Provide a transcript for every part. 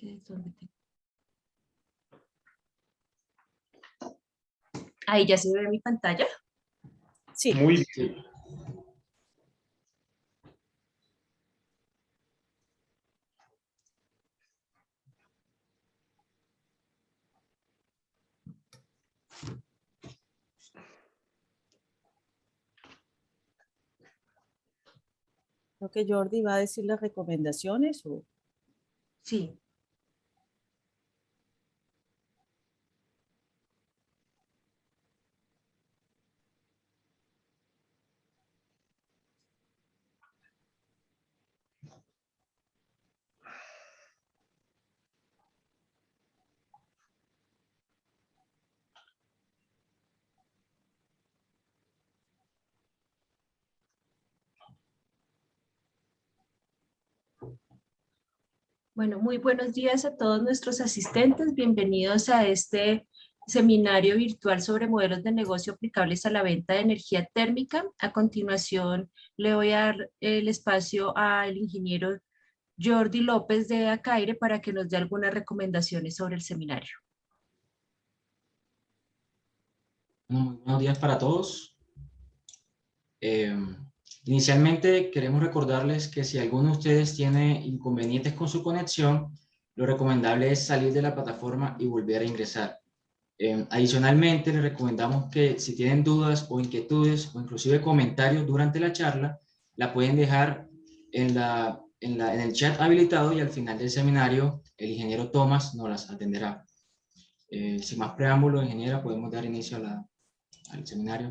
¿Qué es donde te... Ahí ya se ve mi pantalla. Sí. Muy bien. Creo que Jordi va a decir las recomendaciones. Sí. Bueno, muy buenos días a todos nuestros asistentes. Bienvenidos a este seminario virtual sobre modelos de negocio aplicables a la venta de energía térmica. A continuación, le voy a dar el espacio al ingeniero Jordi López de Acaire para que nos dé algunas recomendaciones sobre el seminario. Muy buenos días para todos. Inicialmente queremos recordarles que si alguno de ustedes tiene inconvenientes con su conexión, lo recomendable es salir de la plataforma y volver a ingresar. Adicionalmente, les recomendamos que si tienen dudas o inquietudes o inclusive comentarios durante la charla, la pueden dejar en el chat habilitado y al final del seminario el ingeniero Tomás nos las atenderá. Sin más preámbulo, ingeniera, podemos dar inicio al seminario.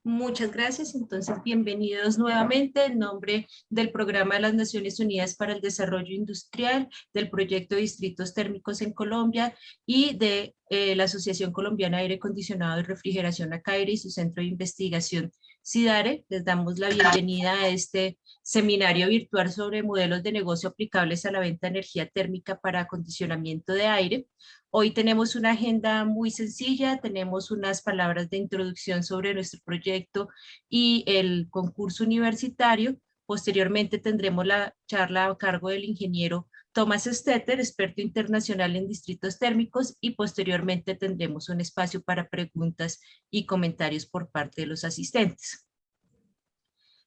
Muchas gracias. Entonces, bienvenidos nuevamente en nombre del Programa de las Naciones Unidas para el Desarrollo Industrial, del Proyecto de Distritos Térmicos en Colombia y de la Asociación Colombiana de Aire Acondicionado y Refrigeración ACAIRE y su Centro de Investigación SIDARE. Les damos la bienvenida a este seminario virtual sobre modelos de negocio aplicables a la venta de energía térmica para acondicionamiento de aire. Hoy tenemos una agenda muy sencilla, tenemos unas palabras de introducción sobre nuestro proyecto y el concurso universitario. Posteriormente tendremos la charla a cargo del ingeniero Thomas Stetter, experto internacional en distritos térmicos, y posteriormente tendremos un espacio para preguntas y comentarios por parte de los asistentes.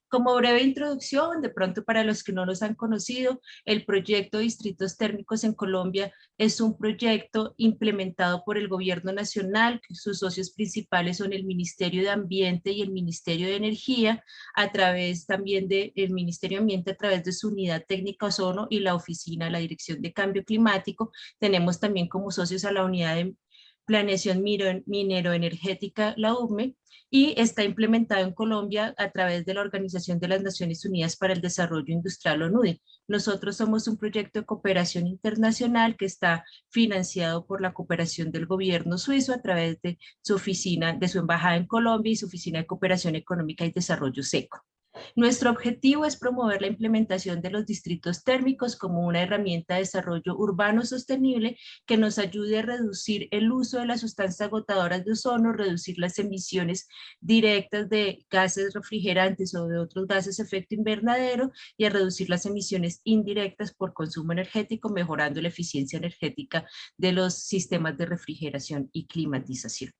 Como breve introducción, de pronto para los que no los han conocido, el proyecto Distritos Térmicos en Colombia es un proyecto implementado por el Gobierno Nacional, que sus socios principales son el Ministerio de Ambiente y el Ministerio de Energía, a través también del Ministerio de Ambiente, a través de su unidad técnica Ozono y la oficina, la Dirección de Cambio Climático. Tenemos también como socios a la unidad de Planeación Minero-Energética, la UME, y está implementado en Colombia a través de la Organización de las Naciones Unidas para el Desarrollo Industrial, ONUDE. Nosotros somos un proyecto de cooperación internacional que está financiado por la cooperación del gobierno suizo a través de su oficina, de su embajada en Colombia y su oficina de cooperación económica y desarrollo SECO. Nuestro objetivo es promover la implementación de los distritos térmicos como una herramienta de desarrollo urbano sostenible que nos ayude a reducir el uso de las sustancias agotadoras de ozono, reducir las emisiones directas de gases refrigerantes o de otros gases de efecto invernadero y a reducir las emisiones indirectas por consumo energético, mejorando la eficiencia energética de los sistemas de refrigeración y climatización.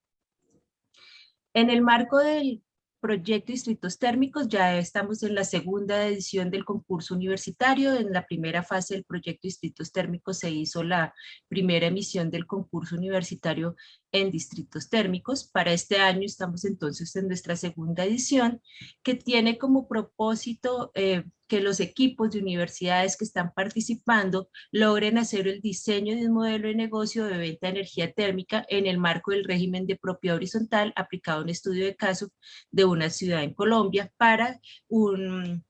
En el marco del proyecto Distritos Térmicos ya estamos en la segunda edición del concurso universitario. En la primera fase del proyecto Distritos Térmicos se hizo la primera emisión del concurso universitario en distritos térmicos. Para este año estamos entonces en nuestra segunda edición, que tiene como propósito que los equipos de universidades que están participando logren hacer el diseño de un modelo de negocio de venta de energía térmica en el marco del régimen de propiedad horizontal aplicado a un estudio de caso de una ciudad en Colombia para un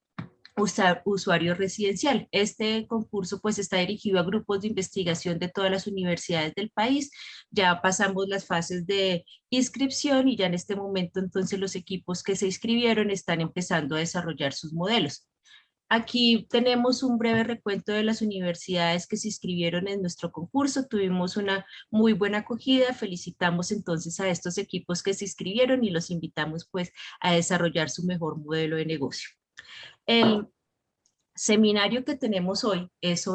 usuario residencial. Este concurso pues está dirigido a grupos de investigación de todas las universidades del país. Ya pasamos las fases de inscripción y ya en este momento entonces los equipos que se inscribieron están empezando a desarrollar sus modelos. Aquí tenemos un breve recuento de las universidades que se inscribieron en nuestro concurso. Tuvimos una muy buena acogida. Felicitamos entonces a estos equipos que se inscribieron y los invitamos pues a desarrollar su mejor modelo de negocio. El seminario que tenemos hoy es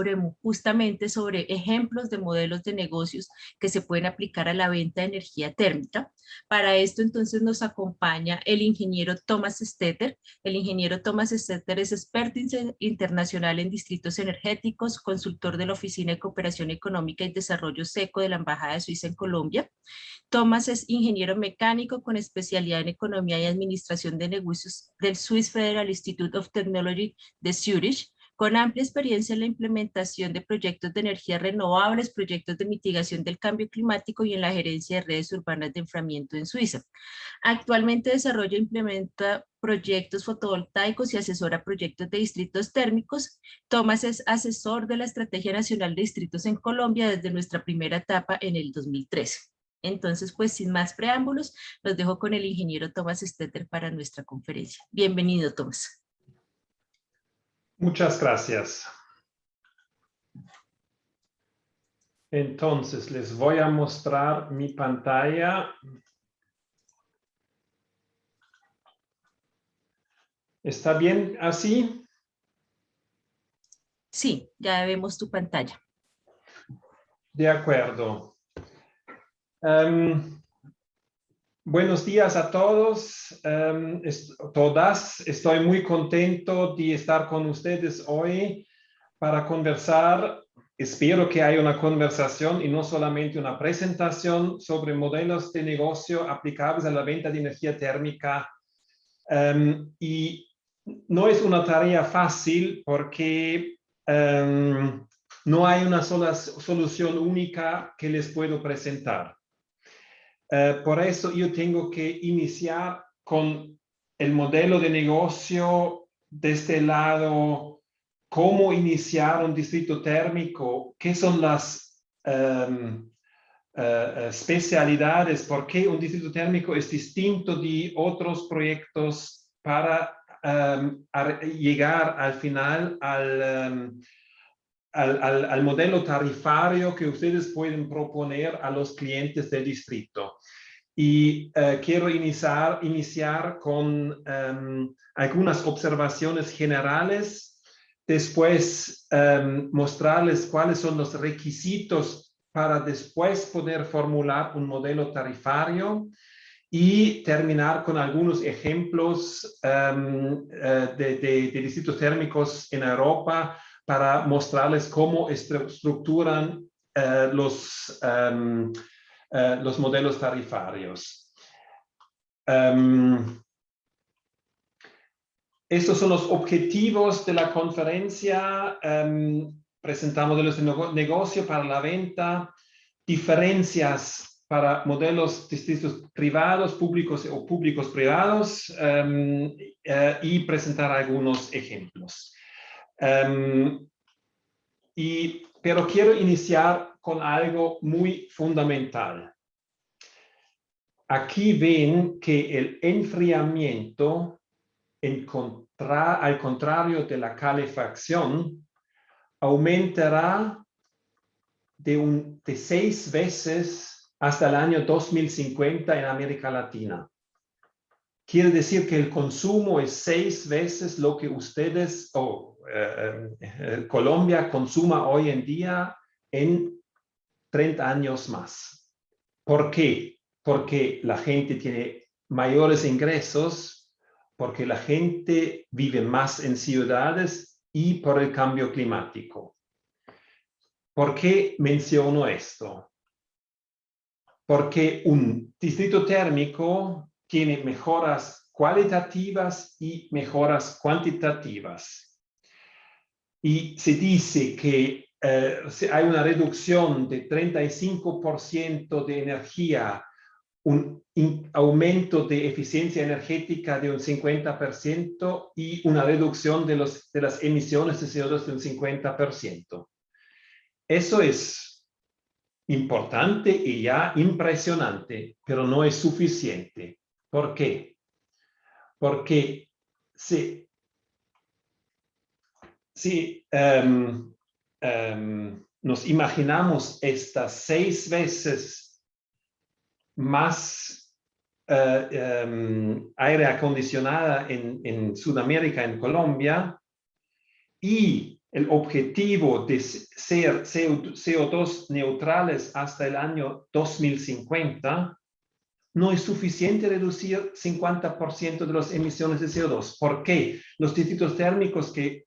justamente sobre ejemplos de modelos de negocios que se pueden aplicar a la venta de energía térmica. Para esto entonces nos acompaña el ingeniero Thomas Stetter. El ingeniero Thomas Stetter es experto internacional en distritos energéticos, consultor de la Oficina de Cooperación Económica y Desarrollo SECO de la Embajada de Suiza en Colombia. Thomas es ingeniero mecánico con especialidad en Economía y Administración de Negocios del Swiss Federal Institute of Technology de Zurich, con amplia experiencia en la implementación de proyectos de energías renovables, proyectos de mitigación del cambio climático y en la gerencia de redes urbanas de enfriamiento en Suiza. Actualmente desarrolla e implementa proyectos fotovoltaicos y asesora proyectos de distritos térmicos. Thomas es asesor de la Estrategia Nacional de Distritos en Colombia desde nuestra primera etapa en el 2013. Entonces, pues sin más preámbulos, los dejo con el ingeniero Thomas Stetter para nuestra conferencia. Bienvenido, Thomas. Muchas gracias. Entonces, les voy a mostrar mi pantalla. ¿Está bien así? Sí, ya vemos tu pantalla. De acuerdo. Buenos días a todos, todas. Estoy muy contento de estar con ustedes hoy para conversar. Espero que haya una conversación y no solamente una presentación sobre modelos de negocio aplicables a la venta de energía térmica. Y no es una tarea fácil porque no hay una sola solución única que les puedo presentar. Por eso yo tengo que iniciar con el modelo de negocio de este lado, cómo iniciar un distrito térmico, qué son las especialidades, por qué un distrito térmico es distinto de otros proyectos para llegar al final al modelo tarifario que ustedes pueden proponer a los clientes del distrito. Y quiero iniciar con algunas observaciones generales, después mostrarles cuáles son los requisitos para después poder formular un modelo tarifario y terminar con algunos ejemplos de distritos térmicos en Europa para mostrarles cómo estructuran los modelos tarifarios. Estos son los objetivos de la conferencia. Presentamos modelos de negocio para la venta, diferencias para modelos distintos privados, públicos o públicos privados, y presentar algunos ejemplos. Pero quiero iniciar con algo muy fundamental. Aquí ven que el enfriamiento, al contrario de la calefacción, aumentará de 6 veces hasta el año 2050 en América Latina. Quiere decir que el consumo es 6 veces lo que ustedes Colombia consuma hoy en día en 30 años más. ¿Por qué? Porque la gente tiene mayores ingresos, porque la gente vive más en ciudades y por el cambio climático. ¿Por qué menciono esto? Porque un distrito térmico tiene mejoras cualitativas y mejoras cuantitativas. Y se dice que hay una reducción de 35% de energía, un aumento de eficiencia energética de un 50% y una reducción de las emisiones de CO2 de un 50%. Eso es importante y ya impresionante, pero no es suficiente. ¿Por qué? Porque si nos imaginamos estas 6 veces más aire acondicionada en Sudamérica, en Colombia, y el objetivo de ser CO2 neutrales hasta el año 2050, no es suficiente reducir 50% de las emisiones de CO2. ¿Por qué? Los distritos térmicos que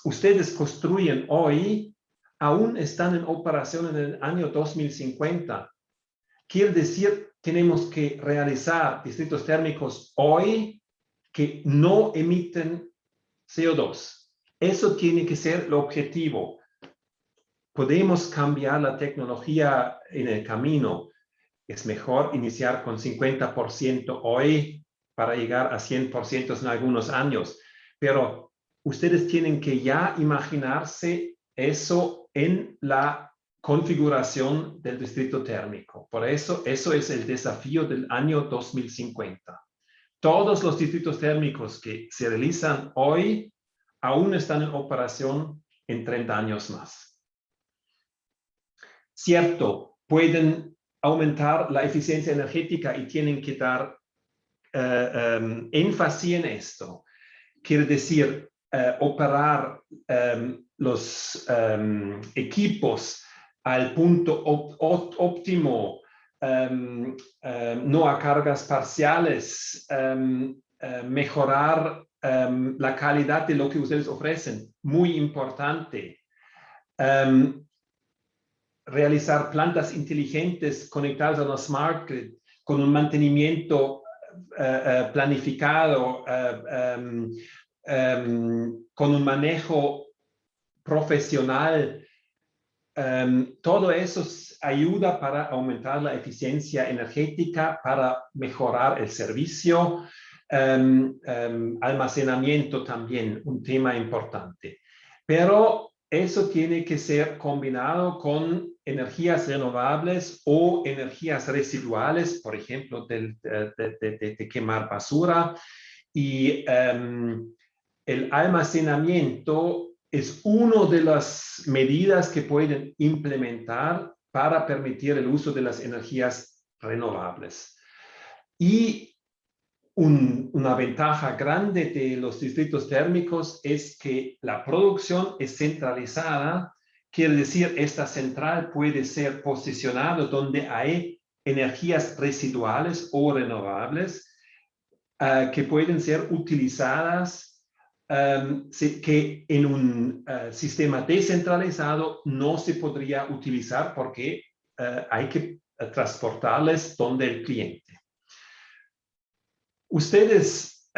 ustedes construyen hoy aún están en operación en el año 2050. Quiere decir, tenemos que realizar distritos térmicos hoy que no emiten CO2. Eso tiene que ser el objetivo. Podemos cambiar la tecnología en el camino. Es mejor iniciar con 50% hoy para llegar a 100% en algunos años. Pero ustedes tienen que ya imaginarse eso en la configuración del distrito térmico. Por eso, eso es el desafío del año 2050. Todos los distritos térmicos que se realizan hoy aún están en operación en 30 años más. Cierto, pueden aumentar la eficiencia energética y tienen que dar énfasis en esto. Quiere decir, operar los equipos al punto óptimo, no a cargas parciales, mejorar la calidad de lo que ustedes ofrecen, muy importante. Realizar plantas inteligentes conectadas a la Smart Grid con un mantenimiento planificado, con un manejo profesional. Todo eso ayuda para aumentar la eficiencia energética, para mejorar el servicio, almacenamiento también, un tema importante. Pero eso tiene que ser combinado con energías renovables o energías residuales, por ejemplo, de quemar basura. Y el almacenamiento es una de las medidas que pueden implementar para permitir el uso de las energías renovables. Y una ventaja grande de los distritos térmicos es que la producción es centralizada. Quiere decir, esta central puede ser posicionada donde hay energías residuales o renovables que pueden ser utilizadas, que en un sistema descentralizado no se podría utilizar porque hay que transportarles donde el cliente. Ustedes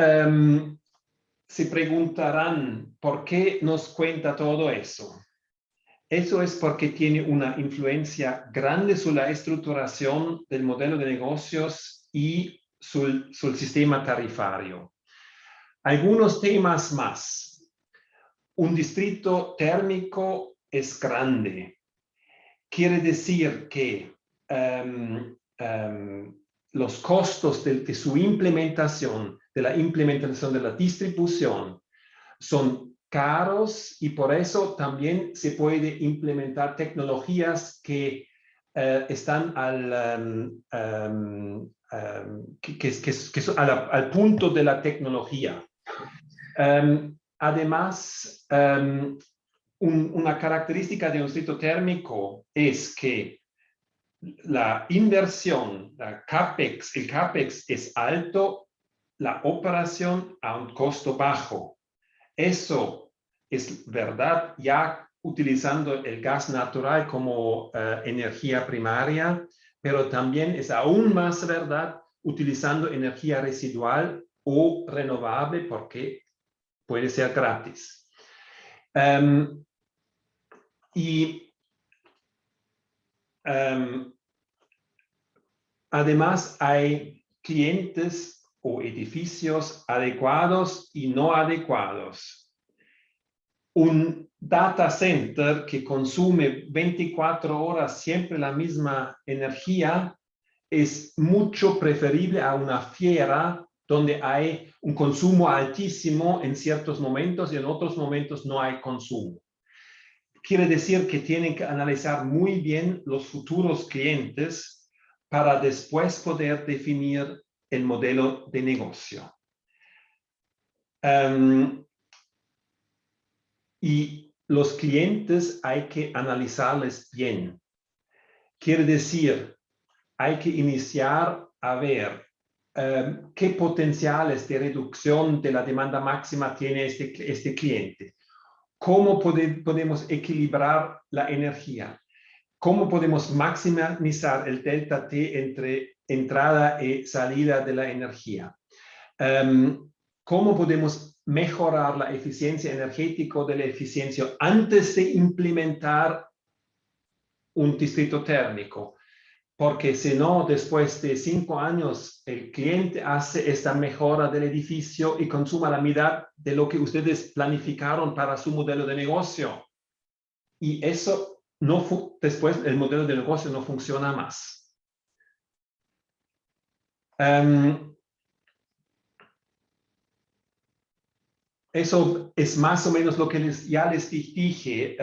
se preguntarán por qué nos cuenta todo eso. Eso es porque tiene una influencia grande sobre la estructuración del modelo de negocios y sobre el sistema tarifario. Algunos temas más. Un distrito térmico es grande. Quiere decir que los costos de su implementación, de la implementación de la distribución, son caros y por eso también se puede implementar tecnologías que están al punto de la tecnología. Además, una característica de un distrito térmico es que la inversión, el CAPEX es alto, la operación a un costo bajo. Eso es verdad ya utilizando el gas natural como energía primaria, pero también es aún más verdad utilizando energía residual o renovable porque puede ser gratis. Además, hay clientes o edificios adecuados y no adecuados. Un data center que consume 24 horas siempre la misma energía es mucho preferible a una fiera donde hay un consumo altísimo en ciertos momentos y en otros momentos no hay consumo. Quiere decir que tienen que analizar muy bien los futuros clientes para después poder definir el modelo de negocio. y los clientes hay que analizarles bien. Quiere decir, hay que iniciar a ver qué potenciales de reducción de la demanda máxima tiene este cliente. ¿Cómo podemos equilibrar la energía? ¿Cómo podemos maximizar el delta T entre entrada y salida de la energía? ¿Cómo podemos mejorar la eficiencia energética de la eficiencia antes de implementar un distrito térmico? Porque si no, después de 5 años, el cliente hace esta mejora del edificio y consuma la mitad de lo que ustedes planificaron para su modelo de negocio. Y eso después el modelo de negocio no funciona más. Eso es más o menos lo que ya les dije.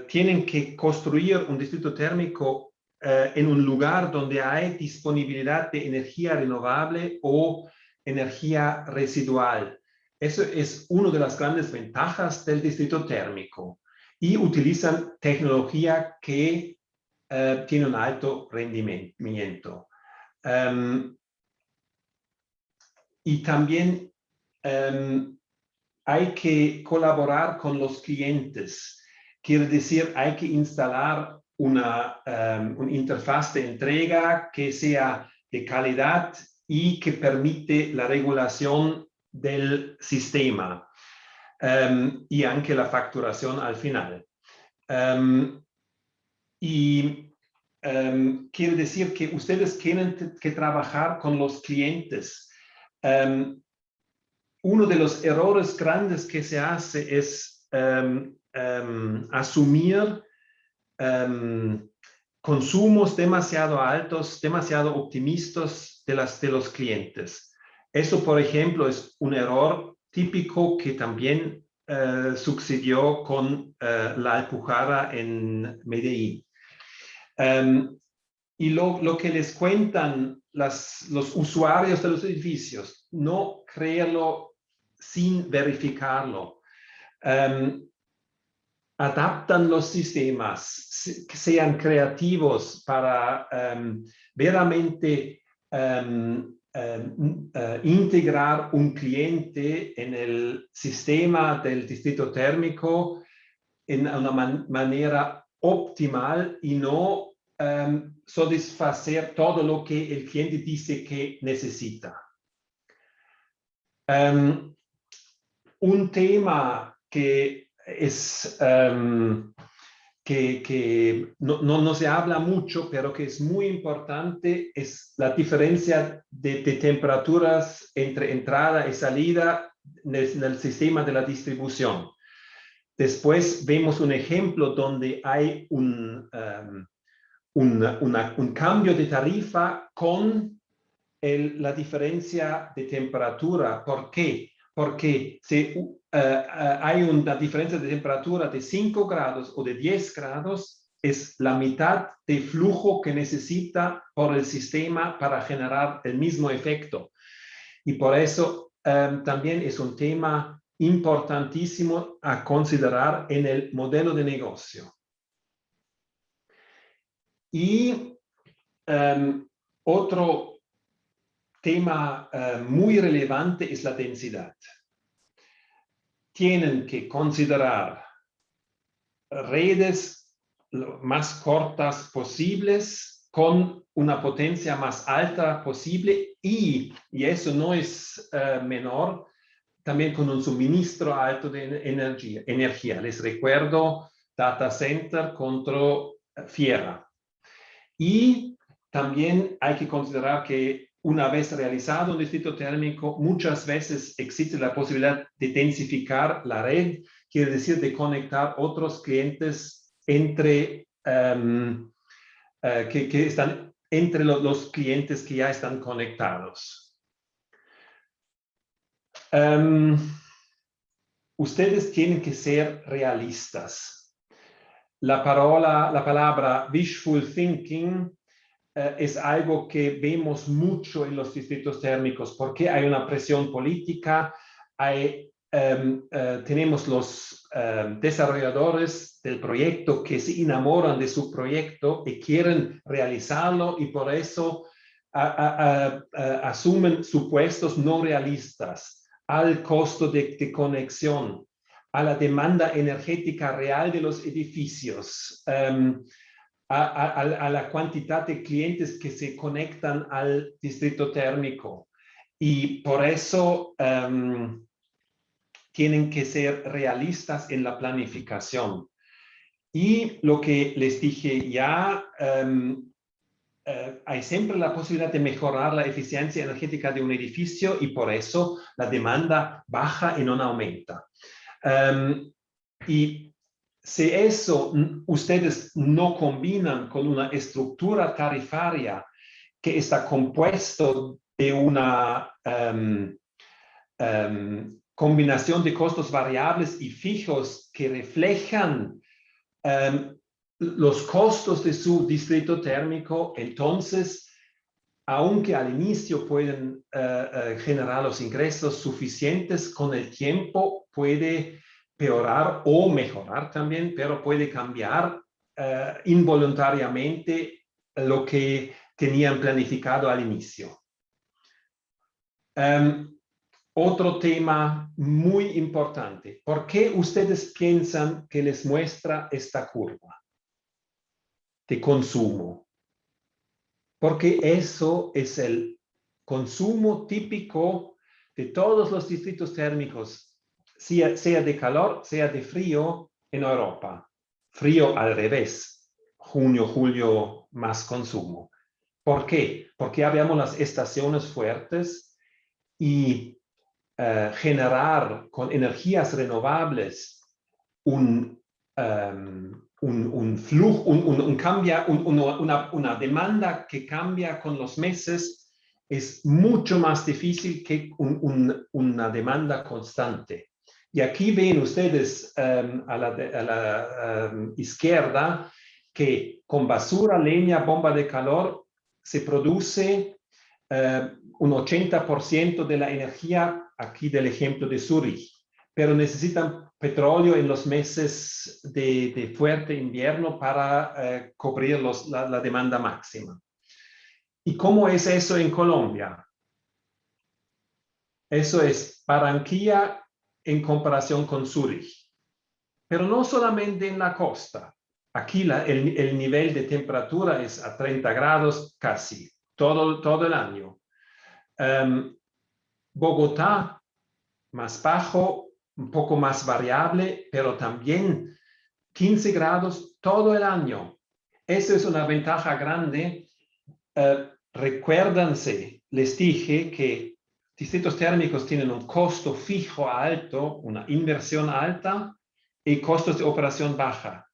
Tienen que construir un distrito térmico en un lugar donde hay disponibilidad de energía renovable o energía residual. Eso es una de las grandes ventajas del distrito térmico. Y utilizan tecnología que tiene un alto rendimiento. Y también hay que colaborar con los clientes. Quiere decir, hay que instalar una interfaz de entrega que sea de calidad y que permite la regulación del sistema y aunque la facturación al final. Quiere decir que ustedes tienen que trabajar con los clientes. Uno de los errores grandes que se hace es asumir consumos demasiado altos, demasiado optimistas de los clientes. Eso, por ejemplo, es un error típico que también sucedió con la Alpujarra en Medellín. Y lo que les cuentan los usuarios de los edificios, no créanlo sin verificarlo. Adaptan los sistemas, que sean creativos para veramente integrar un cliente en el sistema del distrito térmico en una manera optimal y no satisfacer todo lo que el cliente dice que necesita. Un tema que es que no se habla mucho, pero que es muy importante, es la diferencia de temperaturas entre entrada y salida en el sistema de la distribución. Después vemos un ejemplo donde hay un cambio de tarifa con la diferencia de temperatura. ¿Por qué? Porque si hay una diferencia de temperatura de 5 grados o de 10 grados, es la mitad de flujo que necesita por el sistema para generar el mismo efecto. Y por eso también es un tema importantísimo a considerar en el modelo de negocio. Y otro tema muy relevante es la densidad. Tienen que considerar redes más cortas posibles con una potencia más alta posible y eso no es menor, también con un suministro alto de energía. Les recuerdo data center contra Fiera. Y también hay que considerar que una vez realizado un distrito térmico, muchas veces existe la posibilidad de densificar la red, quiere decir de conectar otros clientes entre, que están entre los clientes que ya están conectados. Ustedes tienen que ser realistas. La palabra wishful thinking es algo que vemos mucho en los distritos térmicos porque hay una presión política, tenemos los desarrolladores del proyecto que se enamoran de su proyecto y quieren realizarlo y por eso asumen supuestos no realistas al costo de conexión, a la demanda energética real de los edificios, a la cantidad de clientes que se conectan al distrito térmico. Y por eso tienen que ser realistas en la planificación. Y lo que les dije ya, hay siempre la posibilidad de mejorar la eficiencia energética de un edificio y por eso la demanda baja y no aumenta. Y si eso ustedes no combinan con una estructura tarifaria que está compuesto de una combinación de costos variables y fijos que reflejan los costos de su distrito térmico, entonces, aunque al inicio pueden generar los ingresos suficientes, con el tiempo puede peorar o mejorar también, pero puede cambiar involuntariamente lo que tenían planificado al inicio. Otro tema muy importante. ¿Por qué ustedes piensan que les muestra esta curva de consumo? Porque eso es el consumo típico de todos los distritos térmicos, sea de calor, sea de frío en Europa. Frío al revés, junio, julio, más consumo. ¿Por qué? Porque habíamos las estaciones fuertes y generar con energías renovables un flujo, una demanda que cambia con los meses es mucho más difícil que una demanda constante. Y aquí ven ustedes a la izquierda que con basura, leña, bomba de calor se produce un 80% de la energía, aquí del ejemplo de Zurich, pero necesitan petróleo en los meses de fuerte invierno para cubrir la demanda máxima. ¿Y cómo es eso en Colombia? Eso es Barranquilla en comparación con Zurich, pero no solamente en la costa. Aquí el nivel de temperatura es a 30 grados casi, todo el año. Bogotá, más bajo, un poco más variable, pero también 15 grados todo el año. Eso es una ventaja grande. Recuérdense, les dije que distritos térmicos tienen un costo fijo alto, una inversión alta y costos de operación baja.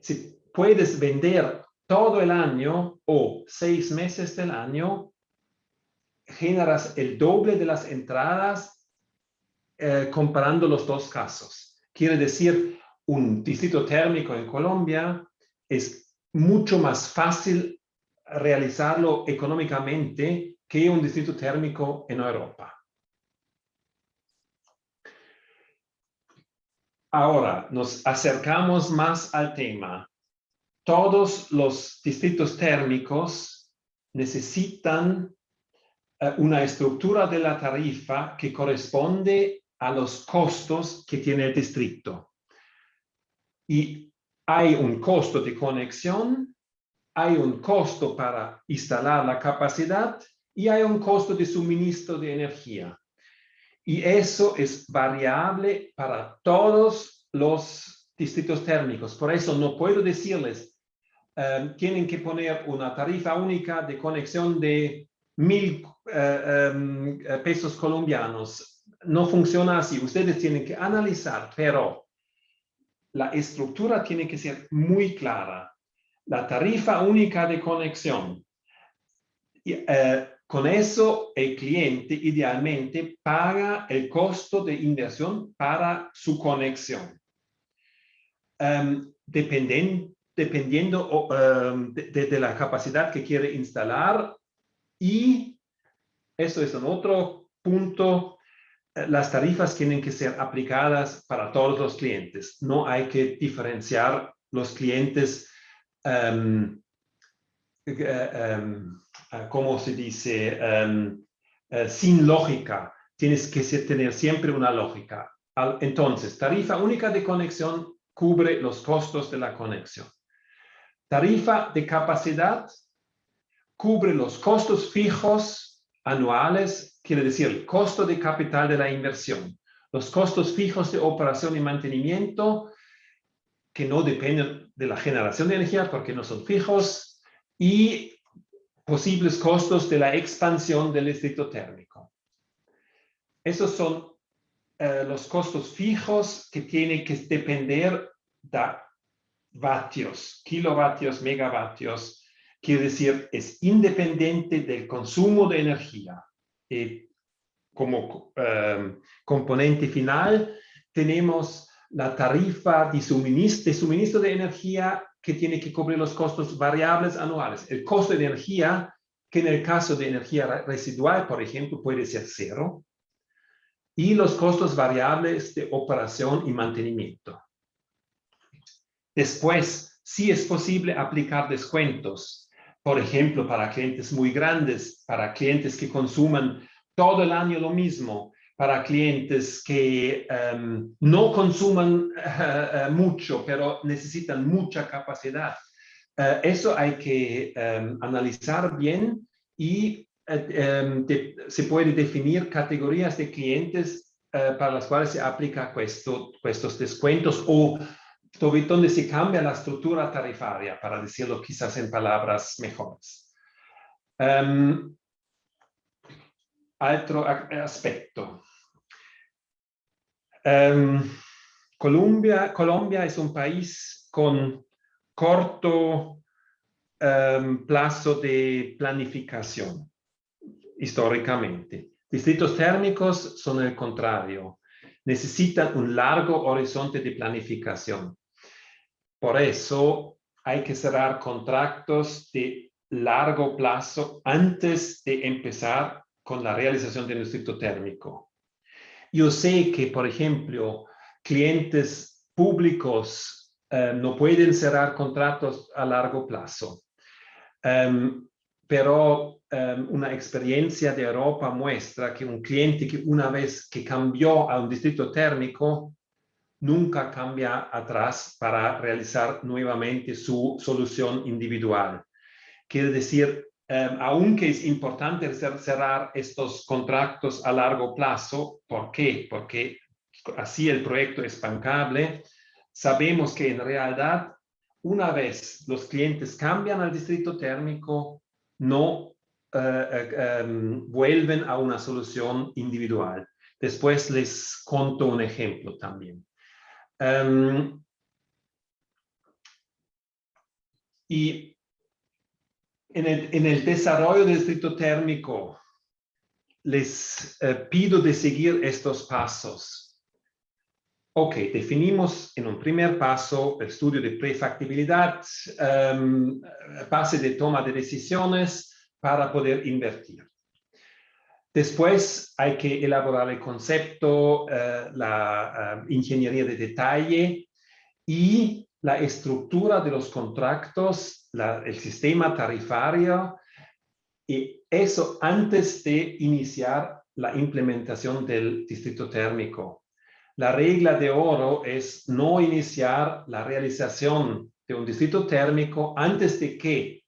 Si puedes vender todo el año o 6 meses del año, generas el doble de las entradas comparando los dos casos. Quiere decir, un distrito térmico en Colombia es mucho más fácil realizarlo económicamente que un distrito térmico en Europa. Ahora nos acercamos más al tema. Todos los distritos térmicos necesitan una estructura de la tarifa que corresponde a los costos que tiene el distrito. Y hay un costo de conexión, hay un costo para instalar la capacidad y hay un costo de suministro de energía. Y eso es variable para todos los distritos térmicos. Por eso no puedo decirles, tienen que poner una tarifa única de conexión de 1.000 pesos colombianos. No funciona así. Ustedes tienen que analizar, pero la estructura tiene que ser muy clara. La tarifa única de conexión. Con eso, el cliente idealmente paga el costo de inversión para su conexión. Dependiendo de la capacidad que quiere instalar. Y eso es un otro punto. las tarifas tienen que ser aplicadas para todos los clientes. No hay que diferenciar los clientes, ¿cómo se dice? Sin lógica. Tienes que tener siempre una lógica. Entonces, tarifa única de conexión cubre los costos de la conexión. Tarifa de capacidad cubre los costos fijos anuales, quiere decir el costo de capital de la inversión, los costos fijos de operación y mantenimiento, que no dependen de la generación de energía porque no son fijos, y posibles costos de la expansión del distrito térmico. Esos son los costos fijos que tienen que depender de vatios, kilovatios, megavatios. Quiere decir, es independiente del consumo de energía. Como componente final, tenemos la tarifa de suministro de energía que tiene que cubrir los costos variables anuales. El costo de energía, que en el caso de energía residual, por ejemplo, puede ser cero. Y los costos variables de operación y mantenimiento. Después, sí es posible aplicar descuentos, por ejemplo, para clientes muy grandes, para clientes que consuman todo el año lo mismo, para clientes que no consuman mucho, pero necesitan mucha capacidad. Eso hay que analizar bien y se puede definir categorías de clientes para las cuales se aplica estos descuentos o donde se cambia la estructura tarifaria, para decirlo quizás en palabras mejores. Otro aspecto. Colombia es un país con corto plazo de planificación, históricamente. Distritos térmicos son el contrario. Necesitan un largo horizonte de planificación. Por eso hay que cerrar contratos de largo plazo antes de empezar con la realización del distrito térmico. Yo sé que, por ejemplo, clientes públicos no pueden cerrar contratos a largo plazo, pero una experiencia de Europa muestra que un cliente que una vez que cambió a un distrito térmico nunca cambia atrás para realizar nuevamente su solución individual. Quiere decir, aunque es importante cerrar estos contratos a largo plazo, ¿por qué? Porque así el proyecto es bancable. Sabemos que en realidad, una vez los clientes cambian al distrito térmico, no vuelven a una solución individual. Después les conto un ejemplo también. Y en el desarrollo del distrito térmico les pido de seguir estos pasos. Ok, definimos en un primer paso el estudio de prefactibilidad, base de toma de decisiones para poder invertir. Después hay que elaborar el concepto, la ingeniería de detalle y la estructura de los contratos, el sistema tarifario, y eso antes de iniciar la implementación del distrito térmico. La regla de oro es no iniciar la realización de un distrito térmico antes de que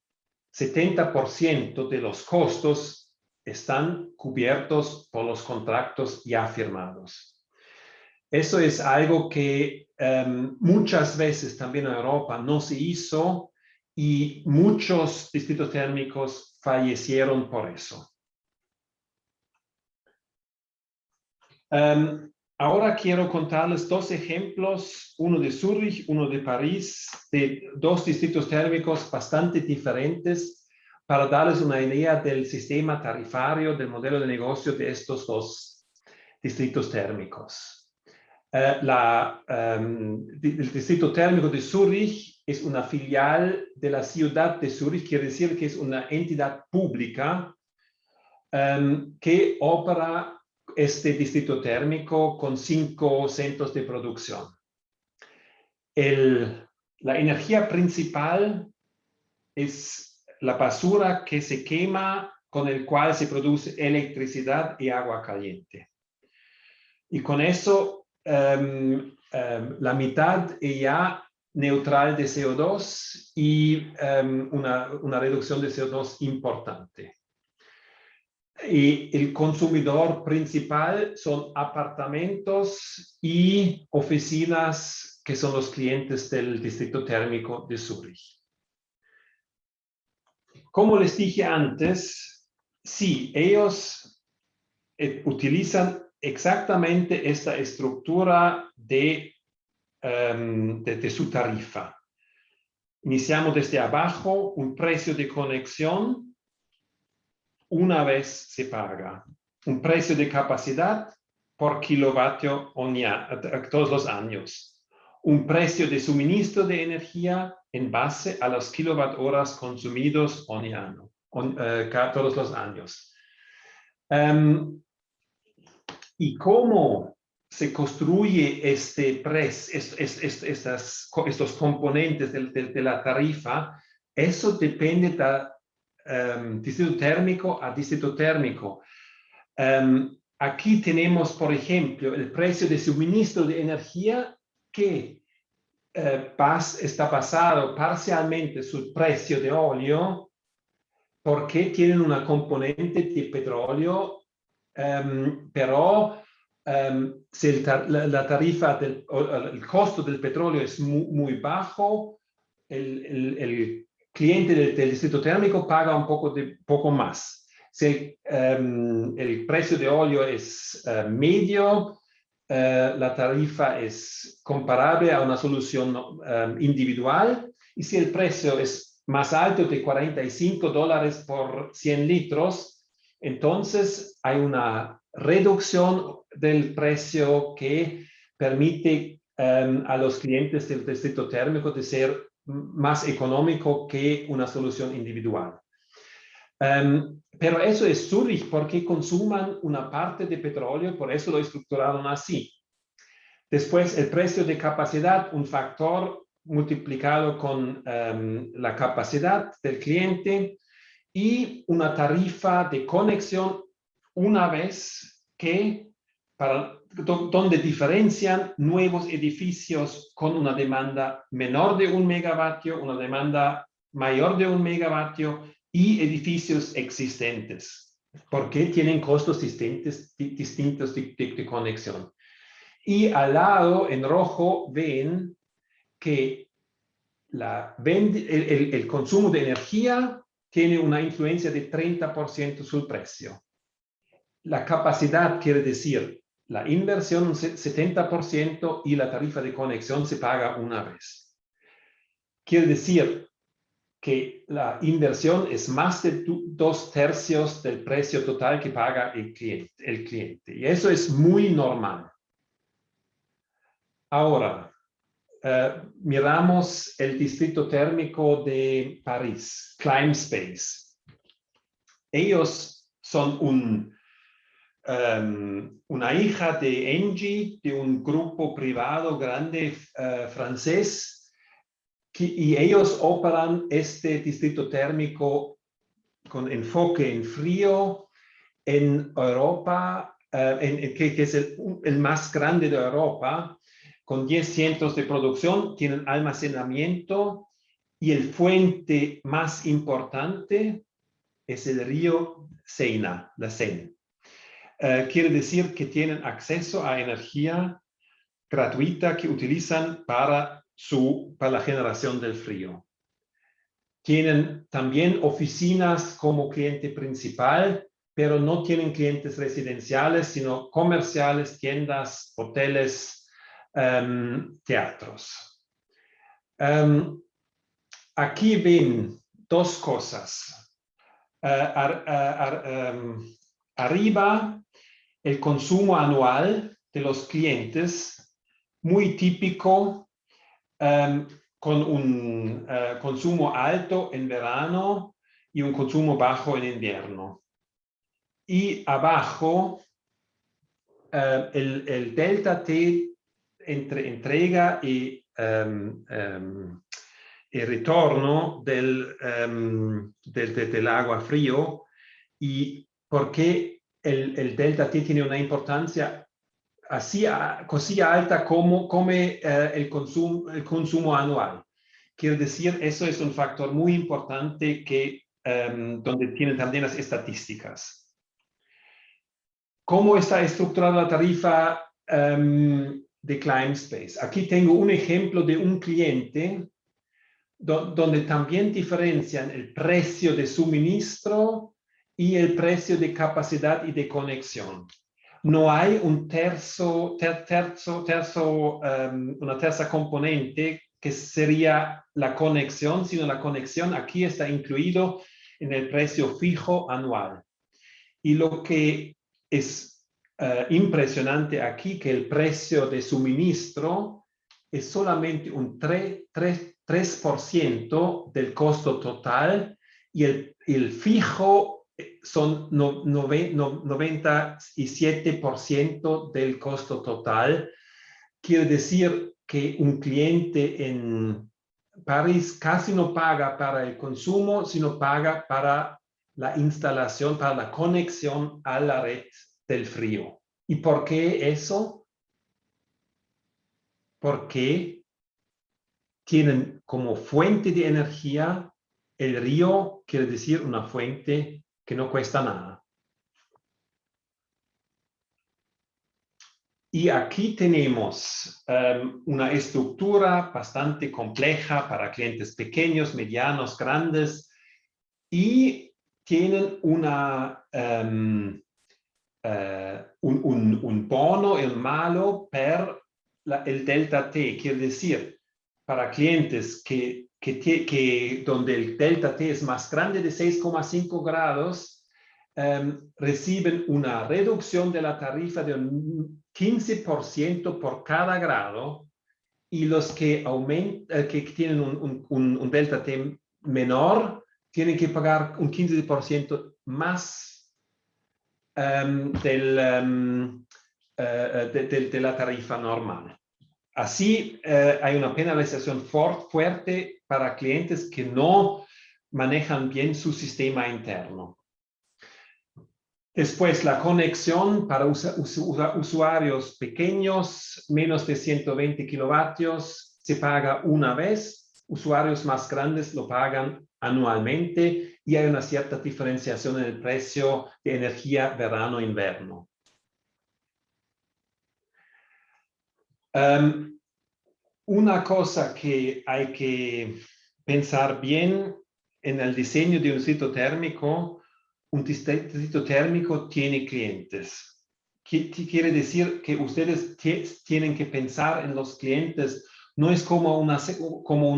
70% de los costos están cubiertos por los contratos ya firmados. Eso es algo que muchas veces también en Europa no se hizo y muchos distritos térmicos fallecieron por eso. Ahora quiero contarles dos ejemplos, uno de Zúrich, uno de París, de dos distritos térmicos bastante diferentes para darles una idea del sistema tarifario, del modelo de negocio de estos dos distritos térmicos. El distrito térmico de Zúrich es una filial de la ciudad de Zúrich, quiere decir que es una entidad pública que opera este distrito térmico con 5 centros de producción. La energía principal es la basura que se quema, con el cual se produce electricidad y agua caliente. Y con eso la mitad es ya neutral de CO2 y una reducción de CO2 importante. Y el consumidor principal son apartamentos y oficinas que son los clientes del distrito térmico de Zúrich. Como les dije antes, sí, ellos utilizan exactamente esta estructura de su tarifa. Iniciamos desde abajo, un precio de conexión, una vez se paga. Un precio de capacidad por kilovatio todos los años. Un precio de suministro de energía en base a los kilowatt-horas consumidos todos los años. ¿Y cómo se construye este precio, estos componentes de la tarifa? Eso depende de distrito térmico a distrito térmico. Aquí tenemos, por ejemplo, el precio de suministro de energía que está basado parcialmente sul precio de óleo porque tienen una componente de petróleo, pero si la tarifa, el costo del petróleo es muy bajo, el cliente del distrito térmico paga un poco más. Si el precio de óleo es medio, la tarifa es comparable a una solución individual, y si el precio es más alto de $45 por 100 litros, entonces hay una reducción del precio que permite a los clientes del distrito térmico de ser más económico que una solución individual. Pero eso es Zúrich porque consuman una parte de petróleo, por eso lo estructuraron así. Después, el precio de capacidad, un factor multiplicado con la capacidad del cliente, y una tarifa de conexión una vez donde diferencian nuevos edificios con una demanda menor de 1 megavatio, una demanda mayor de 1 megavatio, y edificios existentes, porque tienen costos distintos de conexión. Y al lado, en rojo, ven que el consumo de energía tiene una influencia de 30% sobre el precio. La capacidad quiere decir la inversión un 70% y la tarifa de conexión se paga una vez. Quiere decir que la inversión es más de 2/3 del precio total que paga el cliente. Y eso es muy normal. Ahora, miramos el distrito térmico de París, ClimeSpace. Ellos son una hija de Engie, de un grupo privado grande francés, y ellos operan este distrito térmico con enfoque en frío en Europa, que es el más grande de Europa, con 10 centros de producción, tienen almacenamiento, y el fuente más importante es el río Sena, la Seine. Quiere decir que tienen acceso a energía gratuita que utilizan para la generación del frío. Tienen también oficinas como cliente principal, pero no tienen clientes residenciales, sino comerciales, tiendas, hoteles, teatros. Aquí ven dos cosas. Arriba, el consumo anual de los clientes, muy típico, con un consumo alto en verano y un consumo bajo en invierno. Y abajo, el delta T entre entrega y el retorno del agua frío, y por qué el delta T tiene una importancia así alta como el consumo anual. Quiero decir, eso es un factor muy importante que, donde tienen también las estadísticas. ¿Cómo está estructurada la tarifa de ClimeSpace? Aquí tengo un ejemplo de un cliente donde también diferencian el precio de suministro y el precio de capacidad y de conexión. No hay una tercera componente que sería la conexión, sino la conexión aquí está incluido en el precio fijo anual. Y lo que es impresionante aquí, que el precio de suministro es solamente un 3% del costo total, y el fijo son 97% del costo total. Quiere decir que un cliente en París casi no paga para el consumo, sino paga para la instalación, para la conexión a la red del frío. ¿Y por qué eso? Porque tienen como fuente de energía el río, quiere decir una fuente que no cuesta nada. Y aquí tenemos una estructura bastante compleja para clientes pequeños, medianos, grandes, y tienen un bono, el malo, per el delta T. Quiere decir, para clientes donde el delta T es más grande de 6,5 grados, reciben una reducción de la tarifa de un 15% por cada grado, y los que tienen un delta T menor tienen que pagar un 15% más de la tarifa normal. Así hay una penalización fuerte para clientes que no manejan bien su sistema interno. Después, la conexión para usuarios pequeños, menos de 120 kilovatios, se paga una vez. Usuarios más grandes lo pagan anualmente, y hay una cierta diferenciación en el precio de energía verano-invierno. Una cosa que hay que pensar bien en el diseño de un distrito térmico: un distrito térmico tiene clientes. Quiere decir que ustedes tienen que pensar en los clientes. No es como una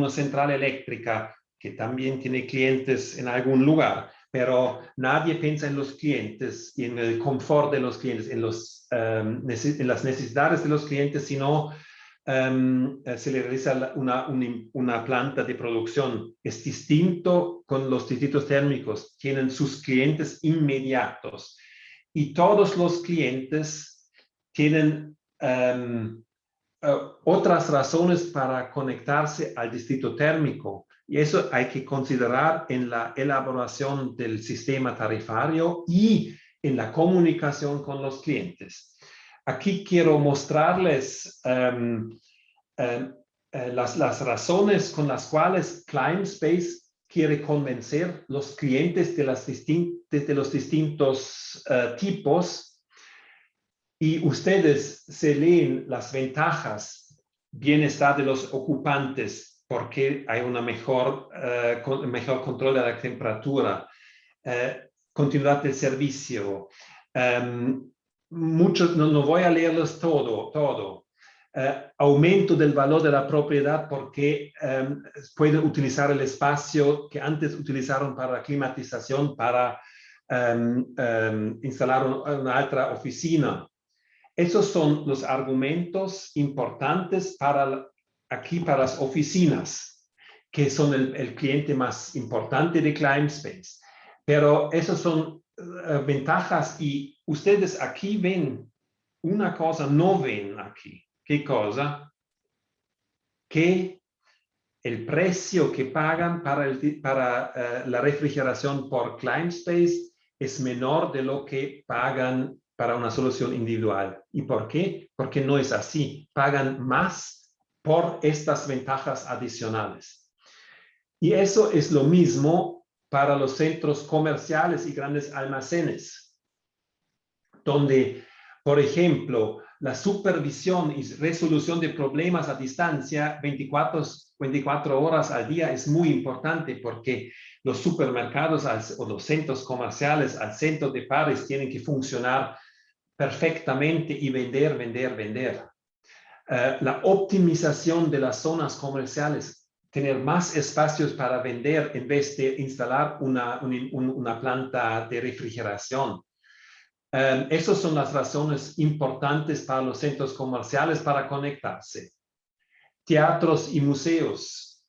central eléctrica, que también tiene clientes en algún lugar, pero nadie piensa en los clientes y en el confort de los clientes, en las necesidades de los clientes, sino se le realiza una planta de producción. Es distinto con los distritos térmicos, tienen sus clientes inmediatos, y todos los clientes tienen otras razones para conectarse al distrito térmico, y eso hay que considerar en la elaboración del sistema tarifario y en la comunicación con los clientes. Aquí quiero mostrarles las razones con las cuales ClimeSpace quiere convencer los clientes de los distintos tipos. Y ustedes se leen las ventajas: bienestar de los ocupantes, porque hay una mejor control de la temperatura, continuidad del servicio. Muchos, no voy a leerlos todo. Aumento del valor de la propiedad, porque pueden utilizar el espacio que antes utilizaron para la climatización para instalar una otra oficina. Esos son los argumentos importantes para las oficinas, que son el cliente más importante de ClimeSpace. Pero esas son ventajas, y ustedes aquí ven una cosa no ven aquí. ¿Qué cosa? Que el precio que pagan para la refrigeración por ClimateSpace es menor de lo que pagan para una solución individual. ¿Y por qué? Porque no es así. Pagan más por estas ventajas adicionales. Y eso es lo mismo para los centros comerciales y grandes almacenes, donde, por ejemplo, la supervisión y resolución de problemas a distancia 24 horas al día es muy importante, porque los supermercados o los centros comerciales al centro de pares tienen que funcionar perfectamente y vender. La optimización de las zonas comerciales, tener más espacios para vender en vez de instalar una planta de refrigeración. Esas son las razones importantes para los centros comerciales para conectarse. Teatros y museos.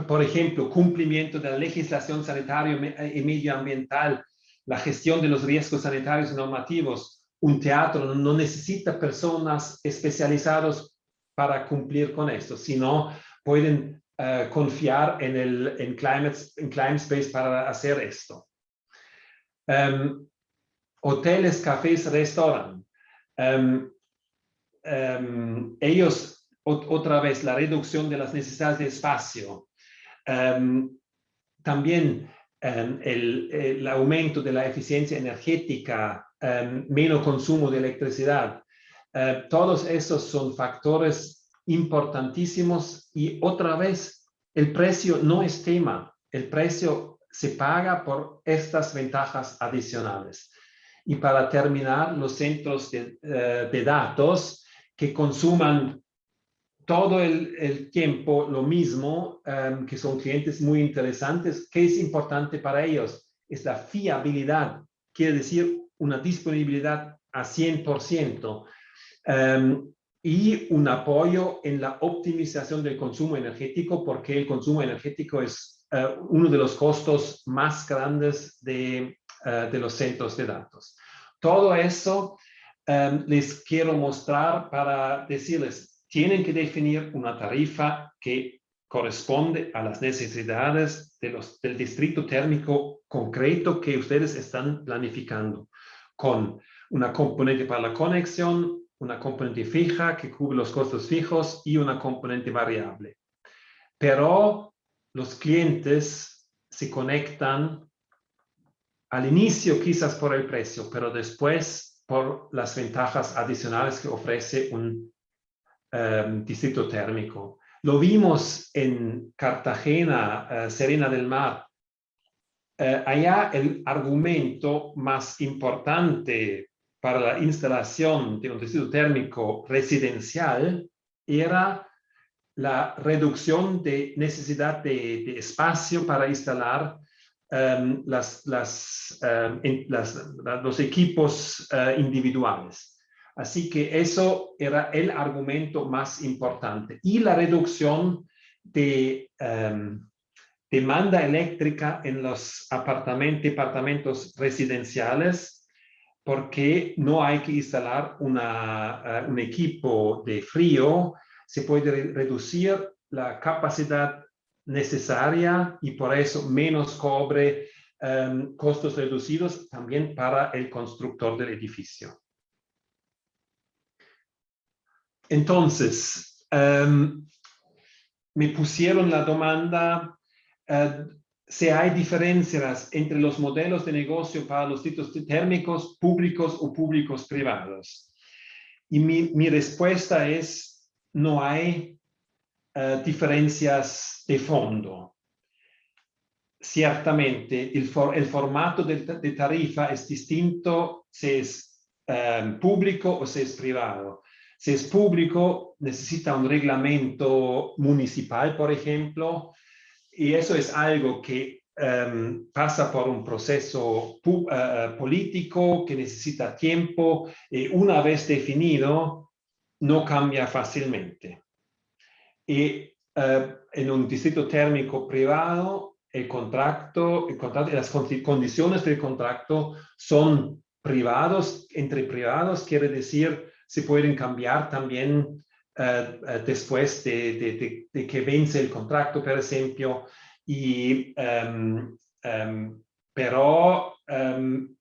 Por ejemplo, cumplimiento de la legislación sanitaria y medioambiental, la gestión de los riesgos sanitarios y normativos. Un teatro no necesita personas especializadas para cumplir con esto, sino pueden confiar en ClimateSpace para hacer esto. Hoteles, cafés, restaurantes. Ellos, otra vez, la reducción de las necesidades de espacio. También el aumento de la eficiencia energética, menos consumo de electricidad. Todos esos son factores importantísimos y otra vez, el precio no es tema. El precio se paga por estas ventajas adicionales. Y para terminar, los centros de datos que consuman todo el tiempo lo mismo, que son clientes muy interesantes. ¿Qué es importante para ellos? Es la fiabilidad, quiere decir una disponibilidad a 100%, y un apoyo en la optimización del consumo energético, porque el consumo energético es uno de los costos más grandes de los centros de datos. Todo eso les quiero mostrar para decirles, tienen que definir una tarifa que corresponde a las necesidades del distrito térmico concreto que ustedes están planificando, con una componente para la conexión, una componente fija que cubre los costos fijos y una componente variable. Pero los clientes se conectan al inicio quizás por el precio, pero después por las ventajas adicionales que ofrece un distrito térmico. Lo vimos en Cartagena, Serena del Mar. Allá el argumento más importante para la instalación de un distrito térmico residencial era la reducción de necesidad de espacio para instalar los equipos individuales. Así que eso era el argumento más importante. Y la reducción de demanda eléctrica en los departamentos residenciales, porque no hay que instalar un equipo de frío, se puede reducir la capacidad necesaria y por eso menos cobre, costos reducidos también para el constructor del edificio. Entonces, me pusieron la demanda, si hay diferencias entre los modelos de negocio para los distritos térmicos públicos o públicos privados. Y mi respuesta es, no hay diferencias de fondo. Ciertamente, el formato de tarifa es distinto si es público o si es privado. Si es público, necesita un reglamento municipal, por ejemplo, y eso es algo que pasa por un proceso político que necesita tiempo y una vez definido, no cambia fácilmente. Y en un distrito térmico privado, el contrato y las condiciones del contrato son privados, entre privados, quiere decir, se pueden cambiar también después de que vence el contrato, por ejemplo, pero en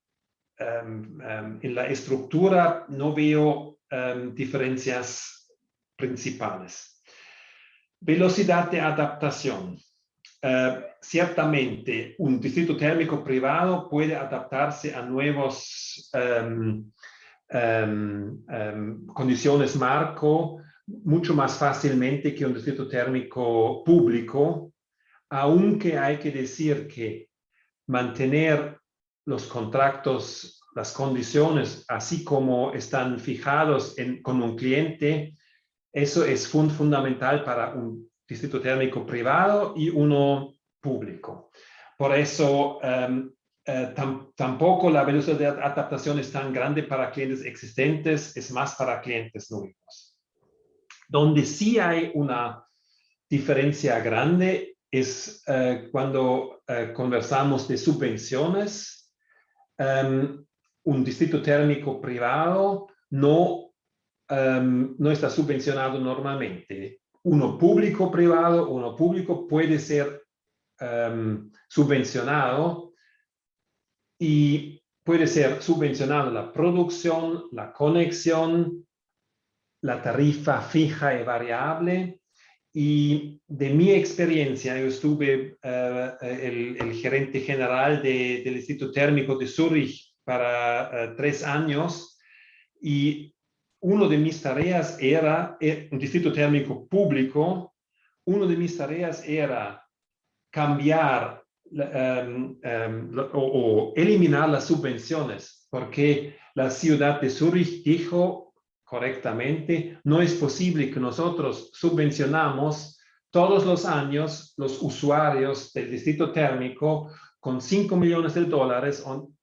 la estructura no veo diferencias principales. Velocidad de adaptación. Ciertamente, un distrito térmico privado puede adaptarse a nuevas condiciones marco mucho más fácilmente que un distrito térmico público, aunque hay que decir que mantener los contratos, las condiciones, así como están fijados con un cliente, eso es fundamental para un distrito térmico privado y uno público. Por eso tampoco la velocidad de adaptación es tan grande para clientes existentes, es más para clientes nuevos. Donde sí hay una diferencia grande es cuando conversamos de subvenciones. Un distrito térmico privado no está subvencionado normalmente. Uno público puede ser subvencionado y puede ser subvencionado la producción, la conexión, la tarifa fija y variable. Y de mi experiencia, yo estuve el gerente general del Instituto Térmico de Zúrich para 3 años y una de mis tareas era, un distrito térmico público, una de mis tareas era cambiar o eliminar las subvenciones, porque la ciudad de Zúrich dijo correctamente, no es posible que nosotros subvencionamos todos los años los usuarios del distrito térmico con $5 millones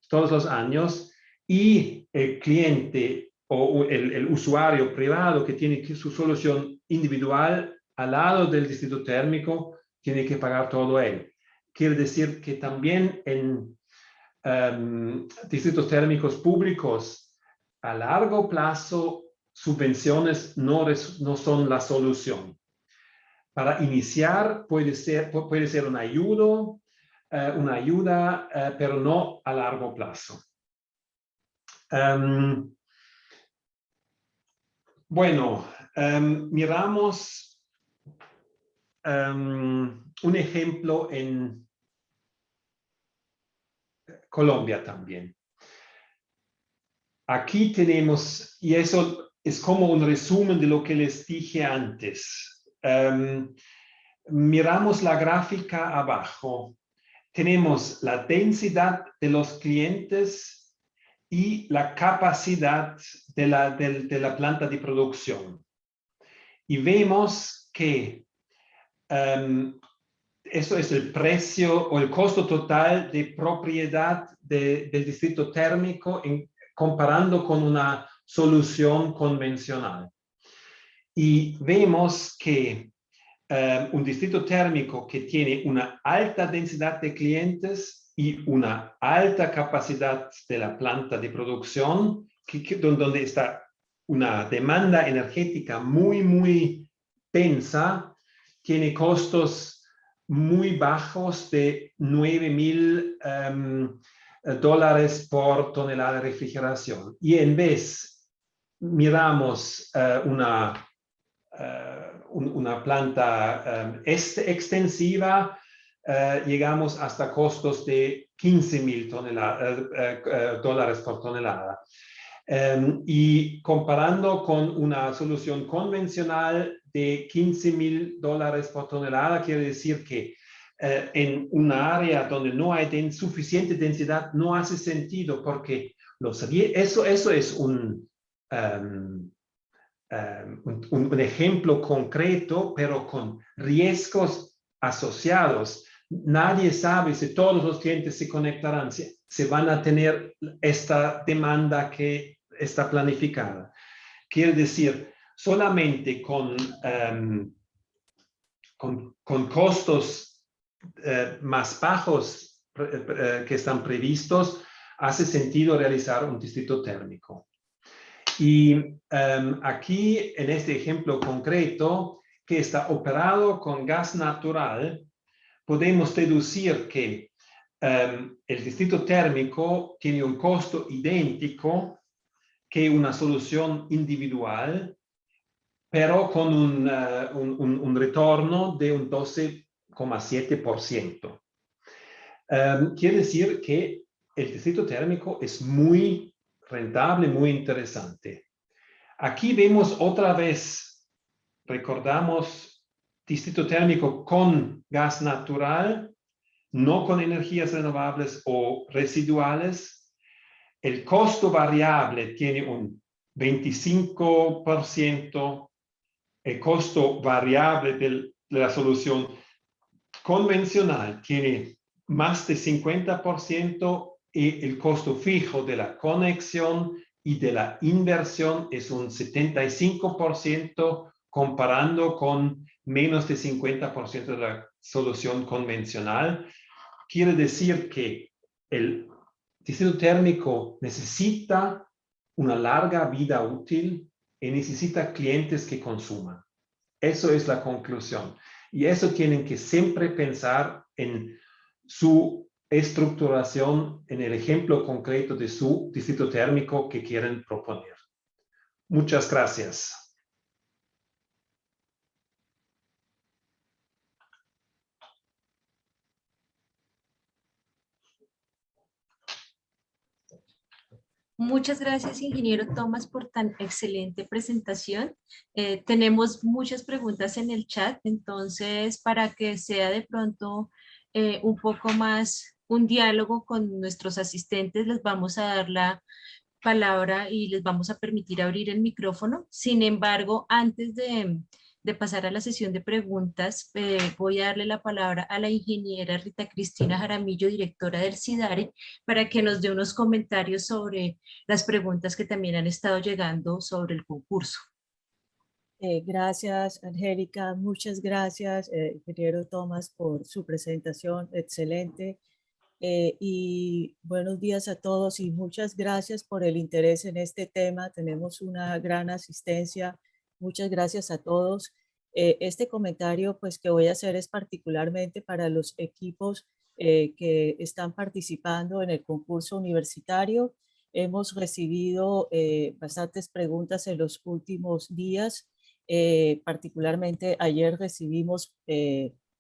todos los años y el cliente o el usuario privado que tiene su solución individual al lado del distrito térmico tiene que pagar todo él. Quiere decir que también en distritos térmicos públicos a largo plazo subvenciones no son la solución. Para iniciar puede ser una ayuda, pero no a largo plazo. Bueno, miramos un ejemplo en Colombia también. Aquí tenemos, y eso es como un resumen de lo que les dije antes. Miramos la gráfica abajo. Tenemos la densidad de los clientes y la capacidad de la planta de producción. Y vemos que eso es el precio o el costo total de propiedad del distrito térmico comparando con una solución convencional. Y vemos que un distrito térmico que tiene una alta densidad de clientes y una alta capacidad de la planta de producción, donde está una demanda energética muy densa, tiene costos muy bajos de $9,000 por tonelada de refrigeración. Y en vez miramos una planta extensiva, llegamos hasta costos de $15,000 por tonelada. Y comparando con una solución convencional de $15,000 por tonelada, quiere decir que en una área donde no hay suficiente densidad no hace sentido, porque eso es un ejemplo concreto, pero con riesgos asociados. Nadie sabe si todos los clientes se conectarán, si van a tener esta demanda que está planificada. Quiere decir, solamente con costos más bajos que están previstos, hace sentido realizar un distrito térmico. Y aquí, en este ejemplo concreto, que está operado con gas natural, podemos deducir que el distrito térmico tiene un costo idéntico que una solución individual, pero con un retorno de un 12,7%. Quiere decir que el distrito térmico es muy rentable, muy interesante. Aquí vemos otra vez, recordamos, distrito térmico con gas natural, no con energías renovables o residuales. El costo variable tiene un 25%, el costo variable de la solución convencional tiene más de 50% y el costo fijo de la conexión y de la inversión es un 75% comparando con menos de 50% de la solución convencional. Quiere decir que el distrito térmico necesita una larga vida útil y necesita clientes que consuman. Eso es la conclusión. Y eso tienen que siempre pensar en su estructuración, en el ejemplo concreto de su distrito térmico que quieren proponer. Muchas gracias. Muchas gracias, ingeniero Tomás, por tan excelente presentación. Tenemos muchas preguntas en el chat, entonces para que sea de pronto un poco más un diálogo con nuestros asistentes, les vamos a dar la palabra y les vamos a permitir abrir el micrófono. Sin embargo, antes de pasar a la sesión de preguntas, voy a darle la palabra a la ingeniera Rita Cristina Jaramillo, directora del CIDARE, para que nos dé unos comentarios sobre las preguntas que también han estado llegando sobre el concurso. Gracias, Angélica. Muchas gracias, ingeniero Tomás, por su presentación excelente. Y buenos días a todos y muchas gracias por el interés en este tema. Tenemos una gran asistencia. Muchas gracias a todos. Este comentario pues que voy a hacer es particularmente para los equipos que están participando en el concurso universitario. Hemos recibido bastantes preguntas en los últimos días. Particularmente ayer recibimos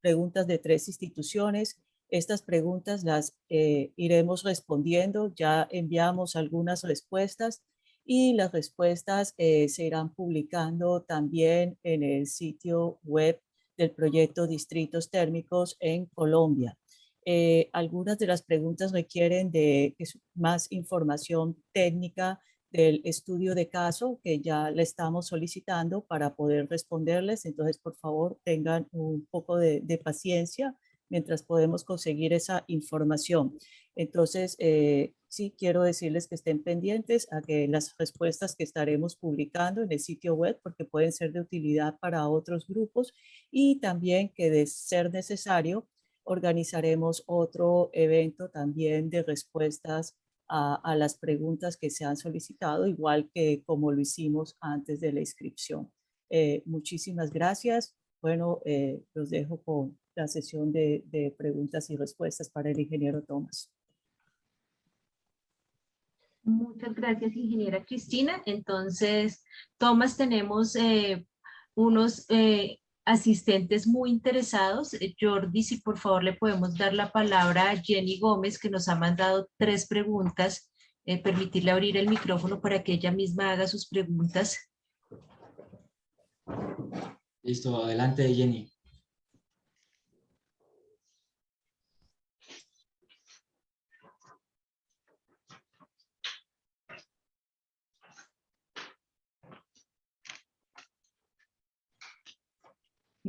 preguntas de 3 instituciones. Estas preguntas las iremos respondiendo. Ya enviamos algunas respuestas y las respuestas se irán publicando también en el sitio web del proyecto Distritos Térmicos en Colombia. Algunas de las preguntas requieren de más información técnica del estudio de caso que ya le estamos solicitando para poder responderles. Entonces, por favor, tengan un poco de paciencia mientras podemos conseguir esa información. Entonces, sí quiero decirles que estén pendientes a que las respuestas que estaremos publicando en el sitio web, porque pueden ser de utilidad para otros grupos, y también que de ser necesario, organizaremos otro evento también de respuestas a las preguntas que se han solicitado, igual que como lo hicimos antes de la inscripción. Muchísimas gracias. Bueno, los dejo con la sesión de preguntas y respuestas para el ingeniero Tomás. Muchas gracias, ingeniera Cristina. Entonces, Tomás, tenemos unos asistentes muy interesados. Jordi, si por favor le podemos dar la palabra a Jenny Gómez, que nos ha mandado 3 preguntas, permitirle abrir el micrófono para que ella misma haga sus preguntas. Listo, adelante, Jenny.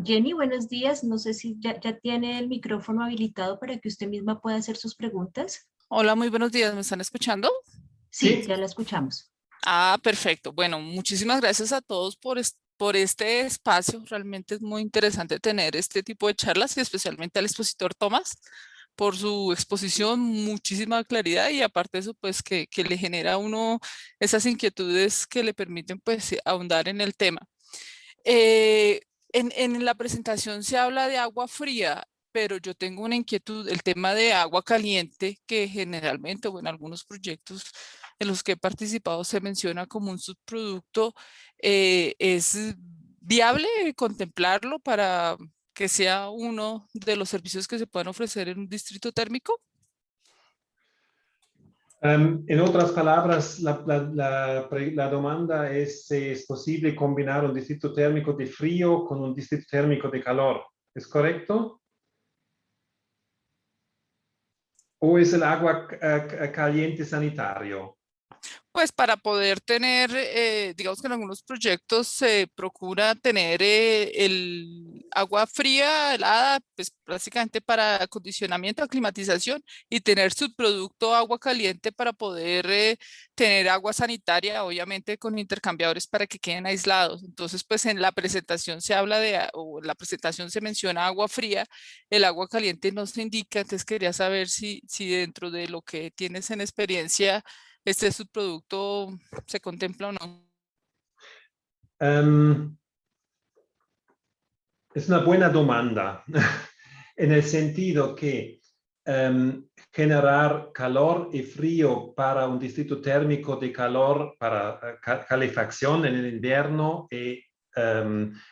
Jenny, buenos días. No sé si ya tiene el micrófono habilitado para que usted misma pueda hacer sus preguntas. Hola, muy buenos días. ¿Me están escuchando? Sí, ya la escuchamos. Perfecto. Bueno, muchísimas gracias a todos por este espacio. Realmente es muy interesante tener este tipo de charlas y especialmente al expositor Tomás, por su exposición, muchísima claridad y aparte de eso, pues que le genera a uno esas inquietudes que le permiten pues ahondar en el tema. En la presentación se habla de agua fría, pero yo tengo una inquietud, el tema de agua caliente, que generalmente o en algunos proyectos en los que he participado se menciona como un subproducto. ¿Es viable contemplarlo para que sea uno de los servicios que se puedan ofrecer en un distrito térmico? En otras palabras, la demanda es si es posible combinar un distrito térmico de frío con un distrito térmico de calor. ¿Es correcto? ¿O es el agua caliente sanitario? Pues para poder tener, digamos que en algunos proyectos se procura tener el agua fría, helada, pues básicamente para acondicionamiento, climatización y tener subproducto agua caliente para poder tener agua sanitaria, obviamente con intercambiadores para que queden aislados. Entonces, pues en la presentación se habla o en la presentación se menciona agua fría, el agua caliente no se indica, entonces quería saber si dentro de lo que tienes en experiencia este subproducto se contempla o no. Es una buena demanda en el sentido que generar calor y frío para un distrito térmico de calor para calefacción en el invierno y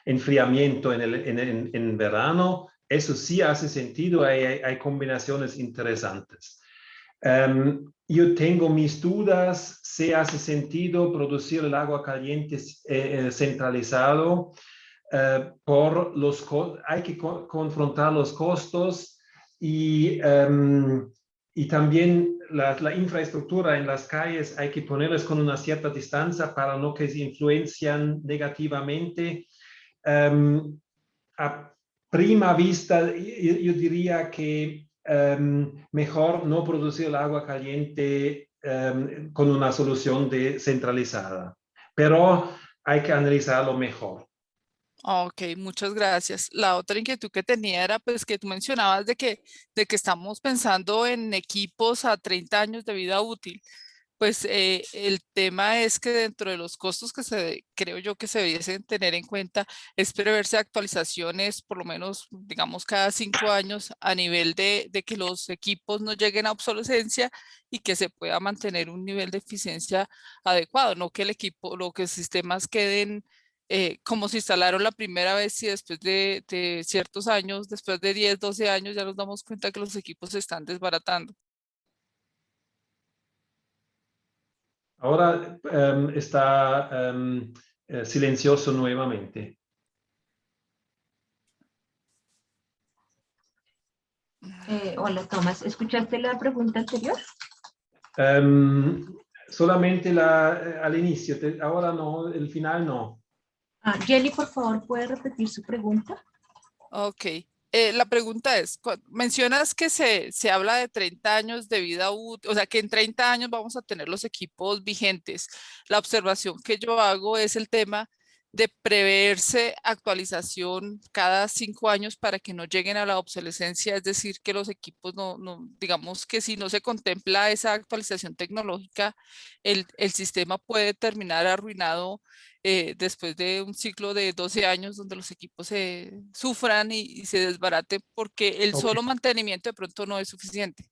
enfriamiento en verano, eso sí hace sentido, hay combinaciones interesantes. Yo tengo mis dudas si hace sentido producir el agua caliente centralizado. Hay que confrontar los costos y también la infraestructura en las calles hay que ponerles con una cierta distancia para no que se influencian negativamente. A prima vista, yo diría que mejor no producir el agua caliente con una solución centralizada, pero hay que analizarlo mejor. Ok, muchas gracias. La otra inquietud que tenía era pues que tú mencionabas de que estamos pensando en equipos a 30 años de vida útil. Pues el tema es que dentro de los costos que creo yo que se debiesen tener en cuenta es preverse actualizaciones por lo menos, digamos, cada 5 años a nivel de que los equipos no lleguen a obsolescencia y que se pueda mantener un nivel de eficiencia adecuado, no que el equipo, lo que los sistemas queden como se instalaron la primera vez y después de ciertos años, después de 10, 12 años, ya nos damos cuenta que los equipos se están desbaratando. Ahora está silencioso nuevamente. Hola, Tomás. ¿Escuchaste la pregunta anterior? Solamente al inicio, ahora no, el final no. Jelly, por favor, ¿puede repetir su pregunta? Ok. La pregunta es, mencionas que se habla de 30 años de vida útil, o sea que en 30 años vamos a tener los equipos vigentes. La observación que yo hago es el tema de preverse actualización cada 5 años para que no lleguen a la obsolescencia, es decir, que los equipos digamos que si no se contempla esa actualización tecnológica, el sistema puede terminar arruinado después de un ciclo de 12 años donde los equipos se sufran y se desbaraten porque el solo mantenimiento de pronto no es suficiente.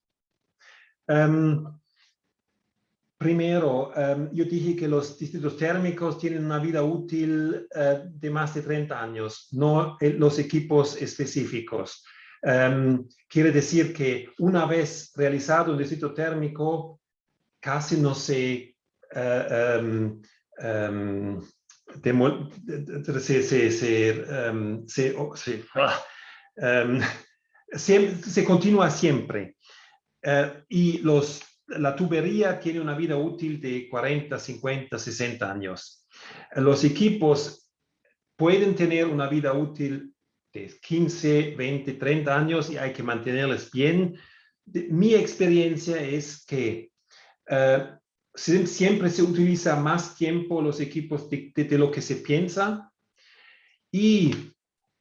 Primero, yo dije que los distritos térmicos tienen una vida útil de más de 30 años, no los equipos específicos. Quiere decir que una vez realizado un distrito térmico, casi no se se continúa siempre. Y la tubería tiene una vida útil de 40, 50, 60 años. Los equipos pueden tener una vida útil de 15, 20, 30 años y hay que mantenerles bien. Mi experiencia es que siempre se utiliza más tiempo los equipos de lo que se piensa y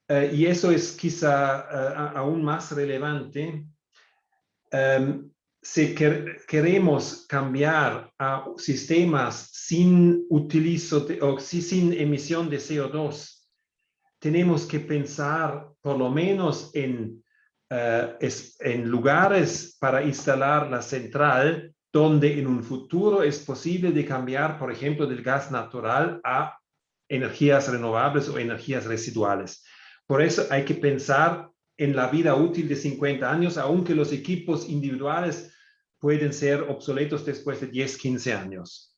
eso es quizá aún más relevante. si queremos cambiar a sistemas sin sin emisión de CO2, tenemos que pensar por lo menos en lugares para instalar la central donde en un futuro es posible de cambiar, por ejemplo, del gas natural a energías renovables o energías residuales. Por eso hay que pensar en la vida útil de 50 años, aunque los equipos individuales pueden ser obsoletos después de 10, 15 años.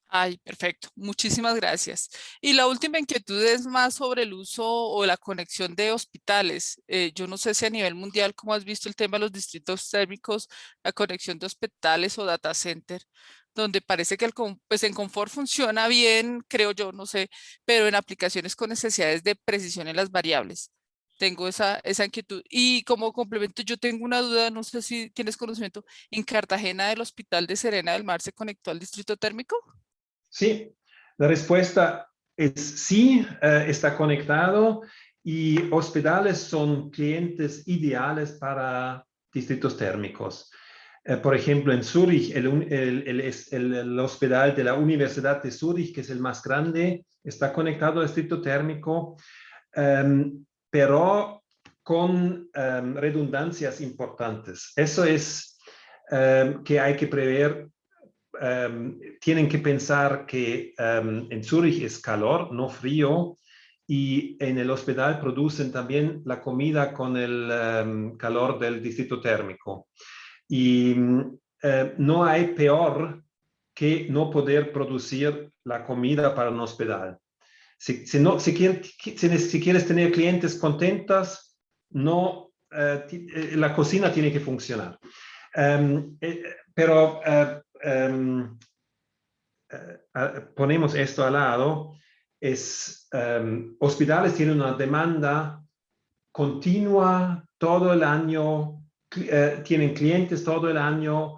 Ay, perfecto. Muchísimas gracias. Y la última inquietud es más sobre el uso o la conexión de hospitales. Yo no sé si a nivel mundial, ¿cómo has visto el tema de los distritos térmicos, la conexión de hospitales o data center, donde parece que pues en confort funciona bien, creo yo, no sé, pero en aplicaciones con necesidades de precisión en las variables? Tengo esa inquietud. Y como complemento, yo tengo una duda, no sé si tienes conocimiento, ¿en Cartagena el Hospital de Serena del Mar se conectó al distrito térmico? Sí, la respuesta es sí, está conectado y hospitales son clientes ideales para distritos térmicos. Por ejemplo, en Zúrich, el hospital de la Universidad de Zúrich, que es el más grande, está conectado al distrito térmico, pero con redundancias importantes. Eso es que hay que prever. Tienen que pensar que en Zúrich es calor, no frío, y en el hospital producen también la comida con el calor del distrito térmico. Y no hay peor que no poder producir la comida para un hospital. Si quieres tener clientes contentos, la cocina tiene que funcionar. Pero ponemos esto al lado, hospitales tienen una demanda continua todo el año, tienen clientes todo el año,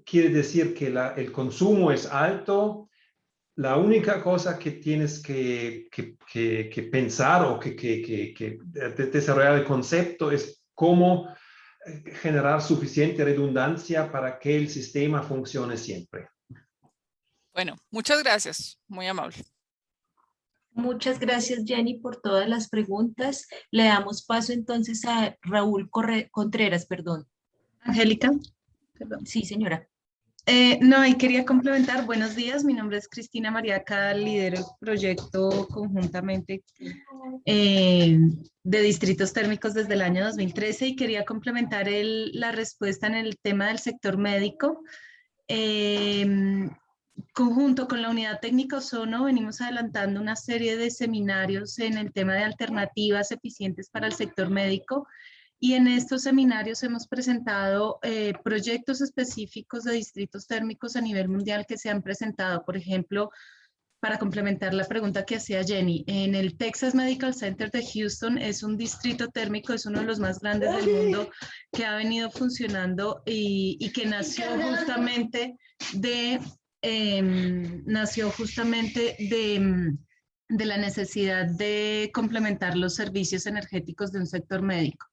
quiere decir que el consumo es alto. La única cosa que tienes que pensar o que desarrollar el concepto es cómo generar suficiente redundancia para que el sistema funcione siempre. Bueno, muchas gracias, muy amable. Muchas gracias, Jenny, por todas las preguntas. Le damos paso entonces a Raúl Contreras, perdón. Angélica, perdón. Sí, señora. No, y quería complementar. Buenos días, mi nombre es Cristina Mariaca, lidero el proyecto conjuntamente de distritos térmicos desde el año 2013 y quería complementar la respuesta en el tema del sector médico. Conjunto con la unidad técnica Ozono venimos adelantando una serie de seminarios en el tema de alternativas eficientes para el sector médico y en estos seminarios hemos presentado proyectos específicos de distritos térmicos a nivel mundial que se han presentado, por ejemplo, para complementar la pregunta que hacía Jenny, en el Texas Medical Center de Houston es un distrito térmico, es uno de los más grandes del mundo que ha venido funcionando y que nació justamente de la necesidad de complementar los servicios energéticos de un sector médico.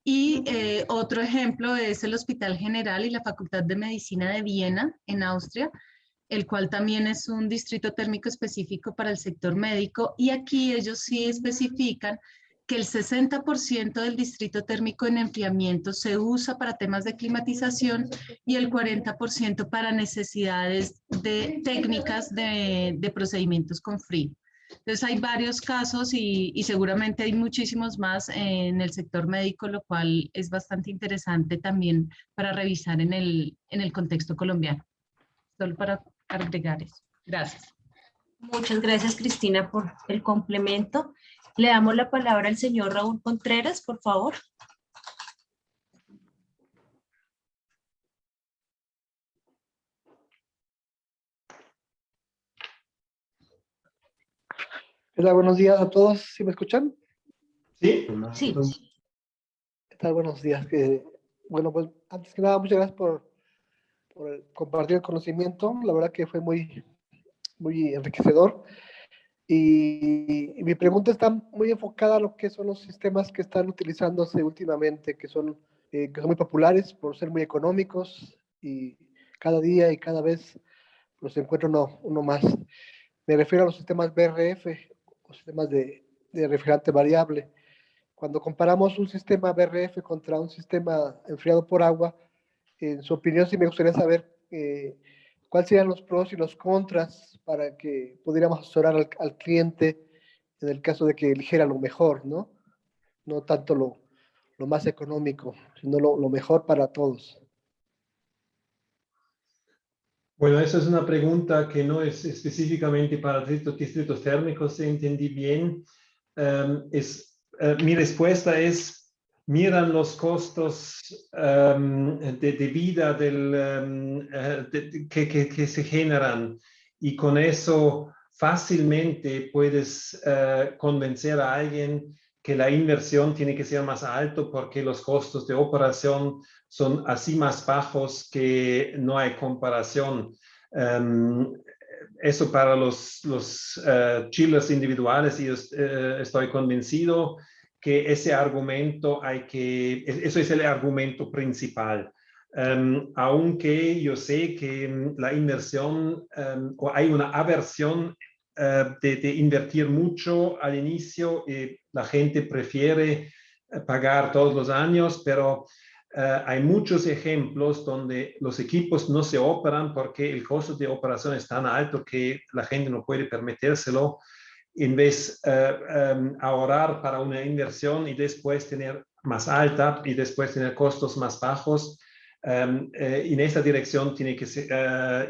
Y otro ejemplo es el Hospital General y la Facultad de Medicina de Viena, en Austria, el cual también es un distrito térmico específico para el sector médico. Y aquí ellos sí especifican que el 60% del distrito térmico en enfriamiento se usa para temas de climatización y el 40% para necesidades técnicas de procedimientos con frío. Entonces hay varios casos y seguramente hay muchísimos más en el sector médico, lo cual es bastante interesante también para revisar en el contexto colombiano. Solo para agregar eso. Gracias. Muchas gracias, Cristina, por el complemento. Le damos la palabra al señor Raúl Contreras, por favor. Hola, buenos días a todos. ¿Sí me escuchan? Sí. Sí. ¿Qué tal? Buenos días. Bueno, pues antes que nada, muchas gracias por compartir el conocimiento. La verdad que fue muy enriquecedor. Y mi pregunta está muy enfocada a lo que son los sistemas que están utilizándose últimamente, que son que son muy populares por ser muy económicos y cada día y cada vez los encuentro uno más. Me refiero a los sistemas BRF, o sistemas de refrigerante variable. Cuando comparamos un sistema BRF contra un sistema enfriado por agua, en su opinión sí me gustaría saber cuáles serían los pros y los contras para que pudiéramos asesorar al cliente en el caso de que eligiera lo mejor, ¿no? No tanto lo más económico, sino lo mejor para todos. Bueno, esa es una pregunta que no es específicamente para distritos térmicos, si entendí bien. Mi respuesta es, miran los costos de vida que se generan y con eso fácilmente puedes convencer a alguien que la inversión tiene que ser más alto porque los costos de operación son así más bajos que no hay comparación. Eso para los chillers individuales, y estoy convencido que ese argumento eso es el argumento principal. Aunque yo sé que la inversión, o hay una aversión de invertir mucho al inicio, la gente prefiere pagar todos los años, pero hay muchos ejemplos donde los equipos no se operan porque el costo de operación es tan alto que la gente no puede permitírselo. En vez de ahorrar para una inversión y después tener más alta y después tener costos más bajos, en esa dirección tiene que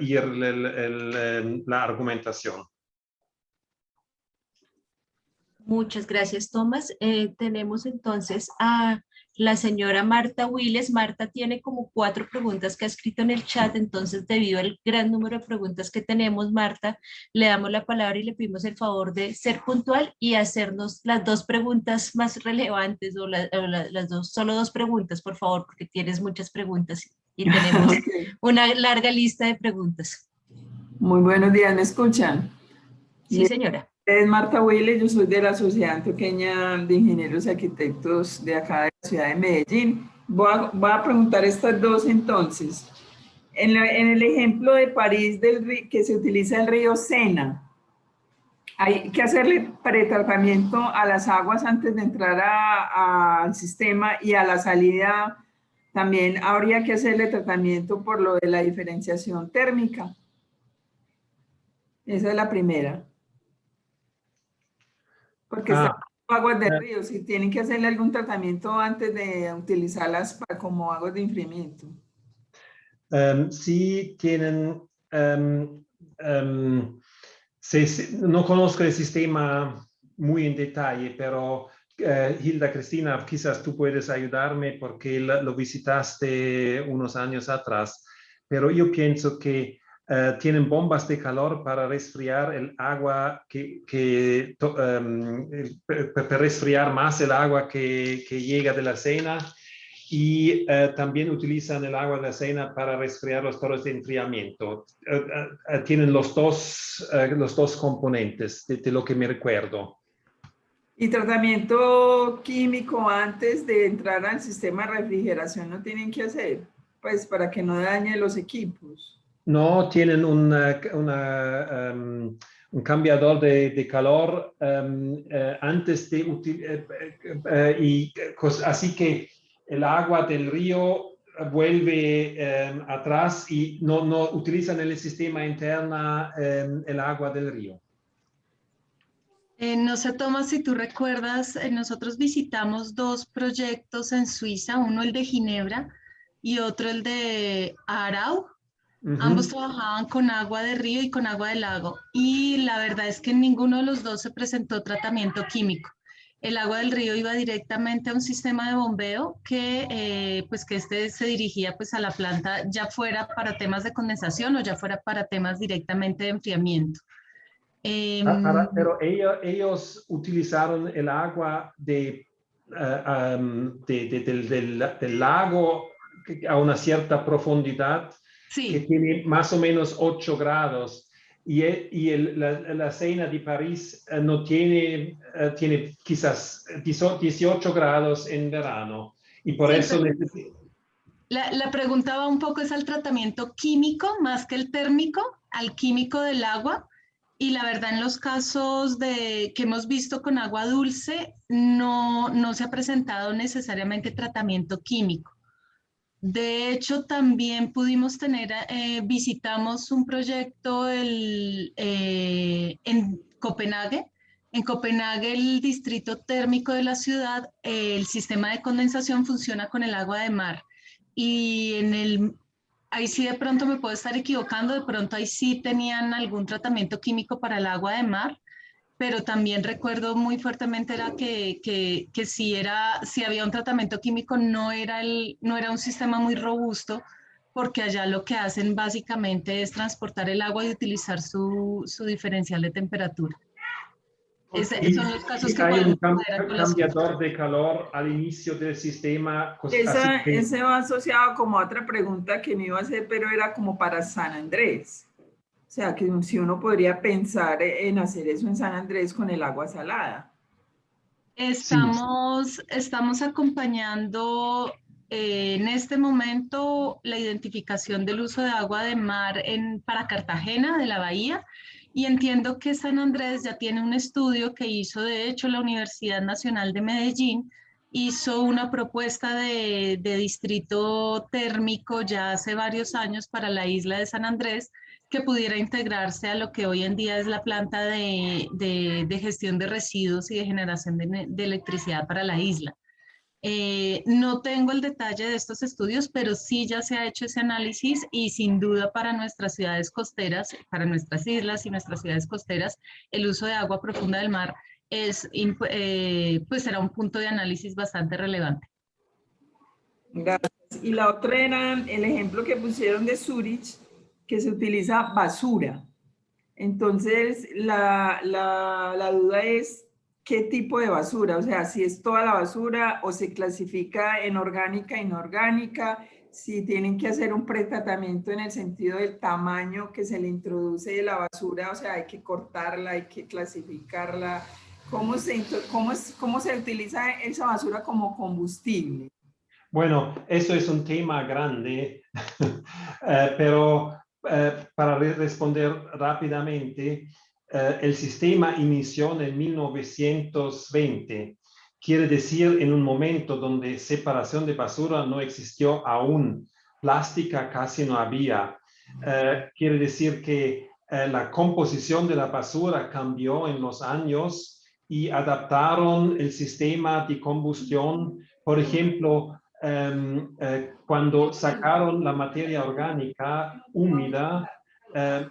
ir la argumentación. Muchas gracias, Tomás. Tenemos entonces a la señora Marta Willes. Marta tiene como 4 preguntas que ha escrito en el chat, entonces debido al gran número de preguntas que tenemos, Marta, le damos la palabra y le pedimos el favor de ser puntual y hacernos las 2 preguntas más relevantes o solo 2 preguntas, por favor, porque tienes muchas preguntas y tenemos una larga lista de preguntas. Muy buenos días, ¿me escuchan? Sí, señora. Es Marta Willes, yo soy de la Sociedad Antioqueña de Ingenieros y Arquitectos de acá de la ciudad de Medellín. Voy a preguntar estas 2 entonces. En el ejemplo de París, que se utiliza el río Sena, hay que hacerle pretratamiento a las aguas antes de entrar al sistema y a la salida también habría que hacerle tratamiento por lo de la diferenciación térmica. Esa es la primera. Porque están aguas de río, si tienen que hacerle algún tratamiento antes de utilizarlas como aguas de enfriamiento. Sí tienen, no conozco el sistema muy en detalle, pero Hilda Cristina, quizás tú puedes ayudarme porque lo visitaste unos años atrás, pero yo pienso que tienen bombas de calor para resfriar el agua, para resfriar más el agua que llega de la Sena, y también utilizan el agua de la Sena para resfriar los torres de enfriamiento. Tienen los dos componentes de lo que me recuerdo. ¿Y tratamiento químico antes de entrar al sistema de refrigeración no tienen que hacer? Pues para que no dañe los equipos. No, tienen un cambiador de calor antes de así que el agua del río vuelve atrás y no utilizan en el sistema interno el agua del río. No sé, Tomás, si tú recuerdas, nosotros visitamos 2 proyectos en Suiza, uno el de Ginebra y otro el de Aarau. Ambos trabajaban con agua de río y con agua de lago, y la verdad es que en ninguno de los 2 se presentó tratamiento químico. El agua del río iba directamente a un sistema de bombeo que se dirigía pues a la planta, ya fuera para temas de condensación o ya fuera para temas directamente de enfriamiento. Pero ellos utilizaron el agua del lago a una cierta profundidad. Sí. Que tiene más o menos 8 grados y la Sena de París no tiene quizás 18 grados en verano Y por Sí, eso pero la pregunta va un poco es al tratamiento químico más que el térmico, al químico del agua. Y la verdad, en los casos que hemos visto con agua dulce, no se ha presentado necesariamente tratamiento químico. De hecho, también pudimos visitamos un proyecto en Copenhague. En Copenhague, el distrito térmico de la ciudad, el sistema de condensación funciona con el agua de mar. Y ahí sí de pronto me puedo estar equivocando, de pronto ahí sí tenían algún tratamiento químico para el agua de mar, pero también recuerdo muy fuertemente era que si había un tratamiento químico no era un sistema muy robusto, porque allá lo que hacen básicamente es transportar el agua y utilizar su diferencial de temperatura. Son los casos que hay un podemos traer a colación. cambiador de calor al inicio del sistema. Así que, Ese va asociado como a otra pregunta que me iba a hacer, pero era como para San Andrés. O sea, que si uno podría pensar en hacer eso en San Andrés con el agua salada. Estamos acompañando en este momento la identificación del uso de agua de mar para Cartagena de la Bahía, y entiendo que San Andrés ya tiene un estudio que hizo de hecho la Universidad Nacional de Medellín, hizo una propuesta de distrito térmico ya hace varios años para la isla de San Andrés, que pudiera integrarse a lo que hoy en día es la planta de gestión de residuos y de generación de electricidad para la isla. No tengo el detalle de estos estudios, pero sí ya se ha hecho ese análisis, y sin duda para nuestras ciudades costeras, para nuestras islas y nuestras ciudades costeras, el uso de agua profunda del mar pues será un punto de análisis bastante relevante. Gracias. Y la otra era el ejemplo que pusieron de Zurich, que se utiliza basura. Entonces, la duda es qué tipo de basura, o sea, si es toda la basura o se clasifica en orgánica, inorgánica, si tienen que hacer un pretratamiento en el sentido del tamaño que se le introduce de la basura, o sea, hay que cortarla, hay que clasificarla. ¿Cómo se utiliza esa basura como combustible? bueno, eso es un tema grande, pero para responder rápidamente, el sistema inició en 1920. Quiere decir en un momento donde separación de basura no existió aún, plástica casi no había. Quiere decir que la composición de la basura cambió en los años y adaptaron el sistema de combustión. Por ejemplo, cuando sacaron la materia orgánica húmeda,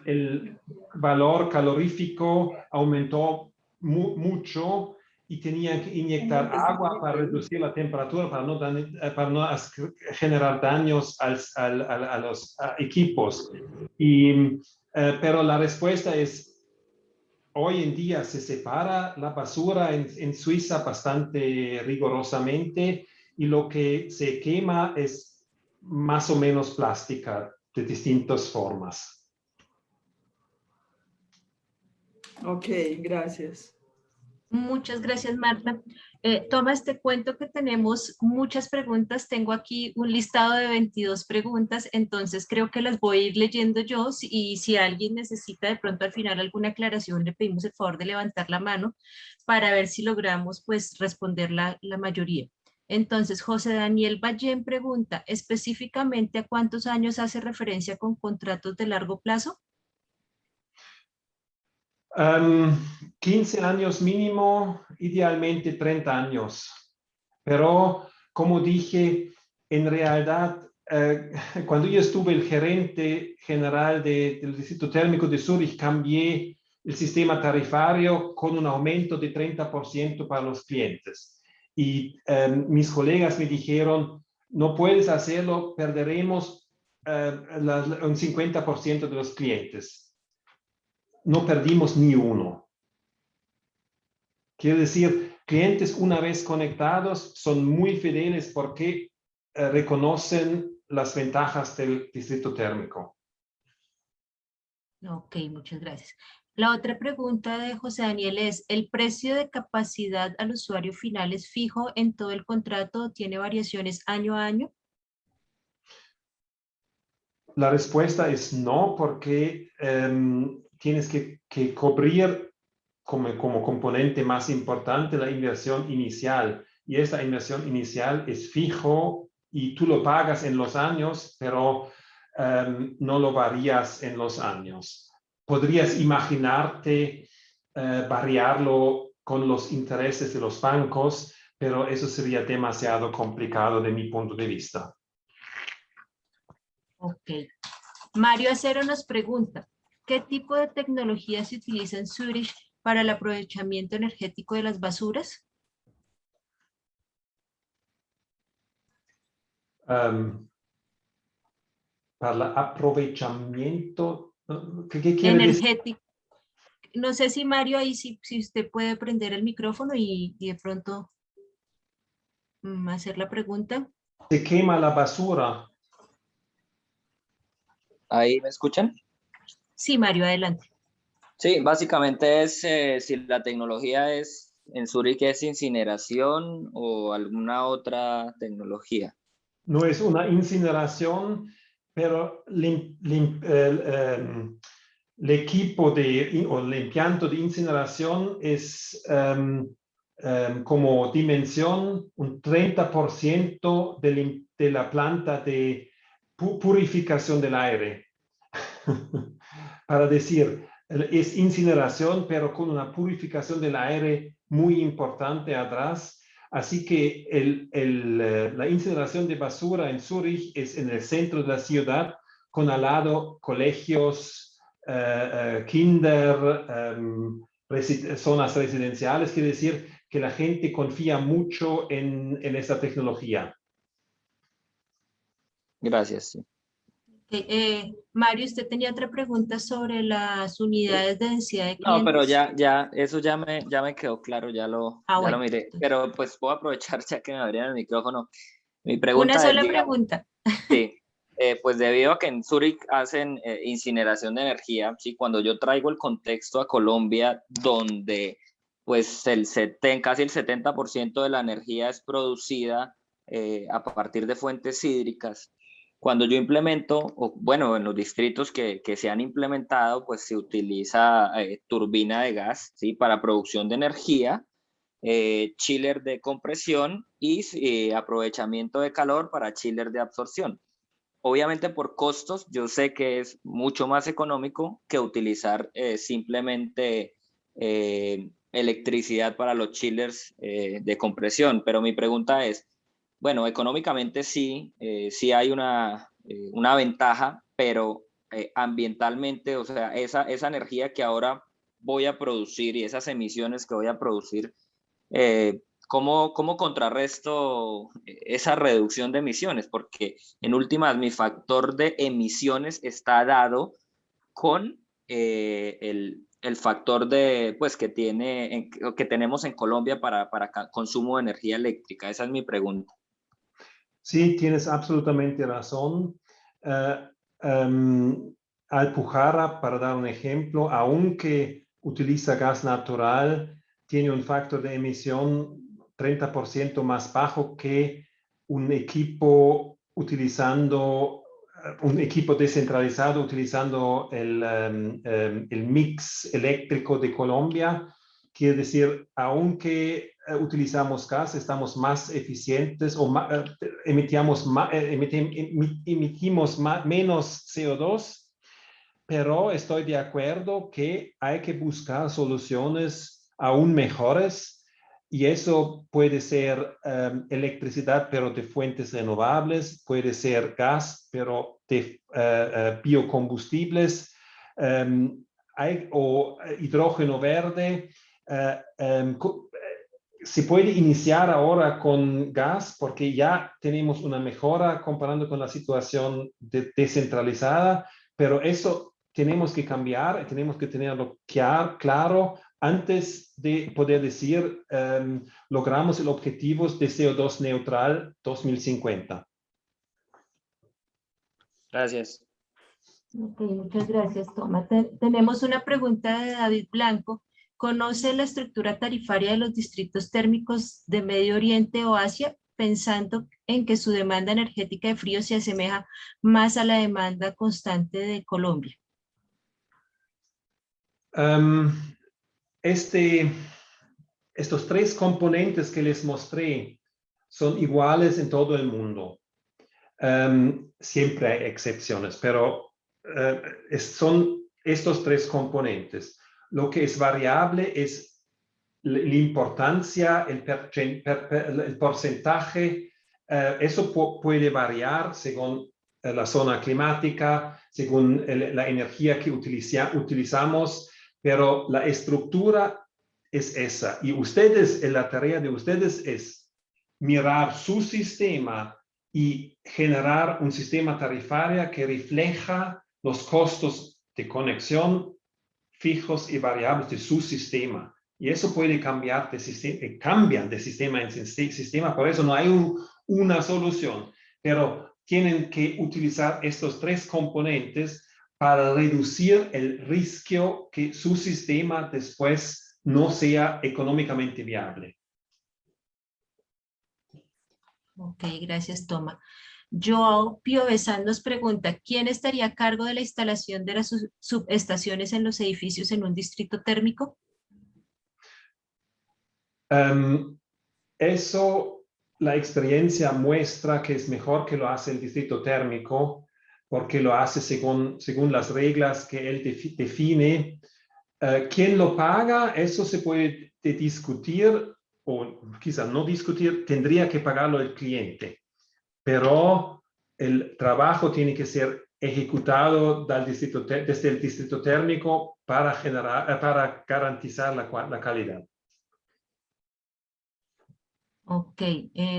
el valor calorífico aumentó mucho y tenían que inyectar agua para reducir la temperatura, para no generar daños a los equipos. Pero la respuesta es, hoy en día se separa la basura en Suiza bastante rigurosamente, y lo que se quema es más o menos plástica de distintas formas. Ok, gracias. Muchas gracias, Marta. Tomás, te cuento que tenemos muchas preguntas. Tengo aquí un listado de 22 preguntas, entonces creo que las voy a ir leyendo yo, y si alguien necesita de pronto al final alguna aclaración, le pedimos el favor de levantar la mano para ver si logramos pues responder la mayoría. Entonces, José Daniel Ballén pregunta, ¿específicamente a cuántos años hace referencia con contratos de largo plazo? 15 años mínimo, idealmente 30 años. Pero, como dije, en realidad, cuando yo estuve el gerente general del Distrito Térmico de Zurich, cambié el sistema tarifario con un aumento de 30% para los clientes. Y mis colegas me dijeron, no puedes hacerlo, perderemos un 50% de los clientes. No perdimos ni uno. Quiere decir, clientes una vez conectados son muy fieles porque reconocen las ventajas del distrito térmico. Ok, muchas gracias. La otra pregunta de José Daniel es, ¿el precio de capacidad al usuario final es fijo en todo el contrato o tiene variaciones año a año? La respuesta es no, porque tienes que cubrir como componente más importante la inversión inicial. Y esa inversión inicial es fijo y tú lo pagas en los años, pero no lo varías en los años. Podrías imaginarte variarlo con los intereses de los bancos, pero eso sería demasiado complicado de mi punto de vista. Ok. Mario Acero nos pregunta, ¿qué tipo de tecnología se utiliza en Zurich para el aprovechamiento energético de las basuras? Para el aprovechamiento, ¿qué quiere decir? Energético. No sé si Mario ahí si usted puede prender el micrófono y de pronto hacer la pregunta. Se quema la basura. ¿Ahí me escuchan? Sí, Mario, adelante. Sí, básicamente es si la tecnología es en Zurich es incineración o alguna otra tecnología. No es una incineración, pero el equipo o el impianto de incineración es como dimensión un 30% de la planta de purificación del aire. Para decir, es incineración, pero con una purificación del aire muy importante atrás. Así que la incineración de basura en Zurich es en el centro de la ciudad, con al lado colegios, kinder, zonas residenciales. Quiere decir que la gente confía mucho en esta tecnología. Gracias. Sí. Mario, usted tenía otra pregunta sobre las unidades de densidad de clientes. No, pero eso ya me quedó claro, ya lo miré. Pero pues puedo aprovechar ya que me abrían el micrófono. Mi pregunta Una sola es, digamos, pregunta. Sí, pues debido a que en Zurich hacen incineración de energía, ¿sí? Cuando yo traigo el contexto a Colombia, donde pues casi el 70% de la energía es producida a partir de fuentes hídricas, cuando yo implemento, o bueno, en los distritos que se han implementado, pues se utiliza turbina de gas, ¿sí? Para producción de energía, chiller de compresión y aprovechamiento de calor para chiller de absorción. Obviamente por costos, yo sé que es mucho más económico que utilizar simplemente electricidad para los chillers de compresión, pero mi pregunta es, bueno, económicamente sí hay una ventaja, pero ambientalmente, o sea, esa energía que ahora voy a producir y esas emisiones que voy a producir, ¿cómo contrarresto esa reducción de emisiones? Porque en últimas mi factor de emisiones está dado con el factor de, pues, que tenemos en Colombia para consumo de energía eléctrica. Esa es mi pregunta. Sí, tienes absolutamente razón. Alpujarra, para dar un ejemplo, aunque utiliza gas natural, tiene un factor de emisión 30% más bajo que un equipo descentralizado utilizando el mix eléctrico de Colombia. Quiere decir, aunque utilizamos gas, estamos más eficientes o emitimos menos CO2, pero estoy de acuerdo que hay que buscar soluciones aún mejores y eso puede ser electricidad, pero de fuentes renovables, puede ser gas, pero de biocombustibles, o hidrógeno verde. Se puede iniciar ahora con gas porque ya tenemos una mejora comparando con la situación descentralizada, pero eso tenemos que cambiar, tenemos que tenerlo claro antes de poder decir logramos el objetivo de CO2 neutral 2050. Gracias. Ok, muchas gracias, Toma. Tenemos una pregunta de David Blanco. ¿Conoce la estructura tarifaria de los distritos térmicos de Medio Oriente o Asia, pensando en que su demanda energética de frío se asemeja más a la demanda constante de Colombia? Estos tres componentes que les mostré son iguales en todo el mundo. Siempre hay excepciones, pero son estos tres componentes. Lo que es variable es la importancia, el porcentaje. Eso puede variar según la zona climática, según la energía que utilizamos, pero la estructura es esa. Y ustedes, la tarea de ustedes es mirar su sistema y generar un sistema tarifario que refleja los costos de conexión fijos y variables de su sistema. Y eso puede cambiar de sistema, cambian de sistema en sistema, por eso no hay una solución, pero tienen que utilizar estos tres componentes para reducir el riesgo que su sistema después no sea económicamente viable. Ok, gracias, Toma. Joao Piovesan nos pregunta, ¿quién estaría a cargo de la instalación de las subestaciones en los edificios en un distrito térmico? Eso, la experiencia muestra que es mejor que lo hace el distrito térmico, porque lo hace según las reglas que él define. ¿Quién lo paga? Eso se puede discutir, o quizá no discutir, tendría que pagarlo el cliente, pero el trabajo tiene que ser ejecutado desde el distrito térmico para garantizar la calidad. Ok,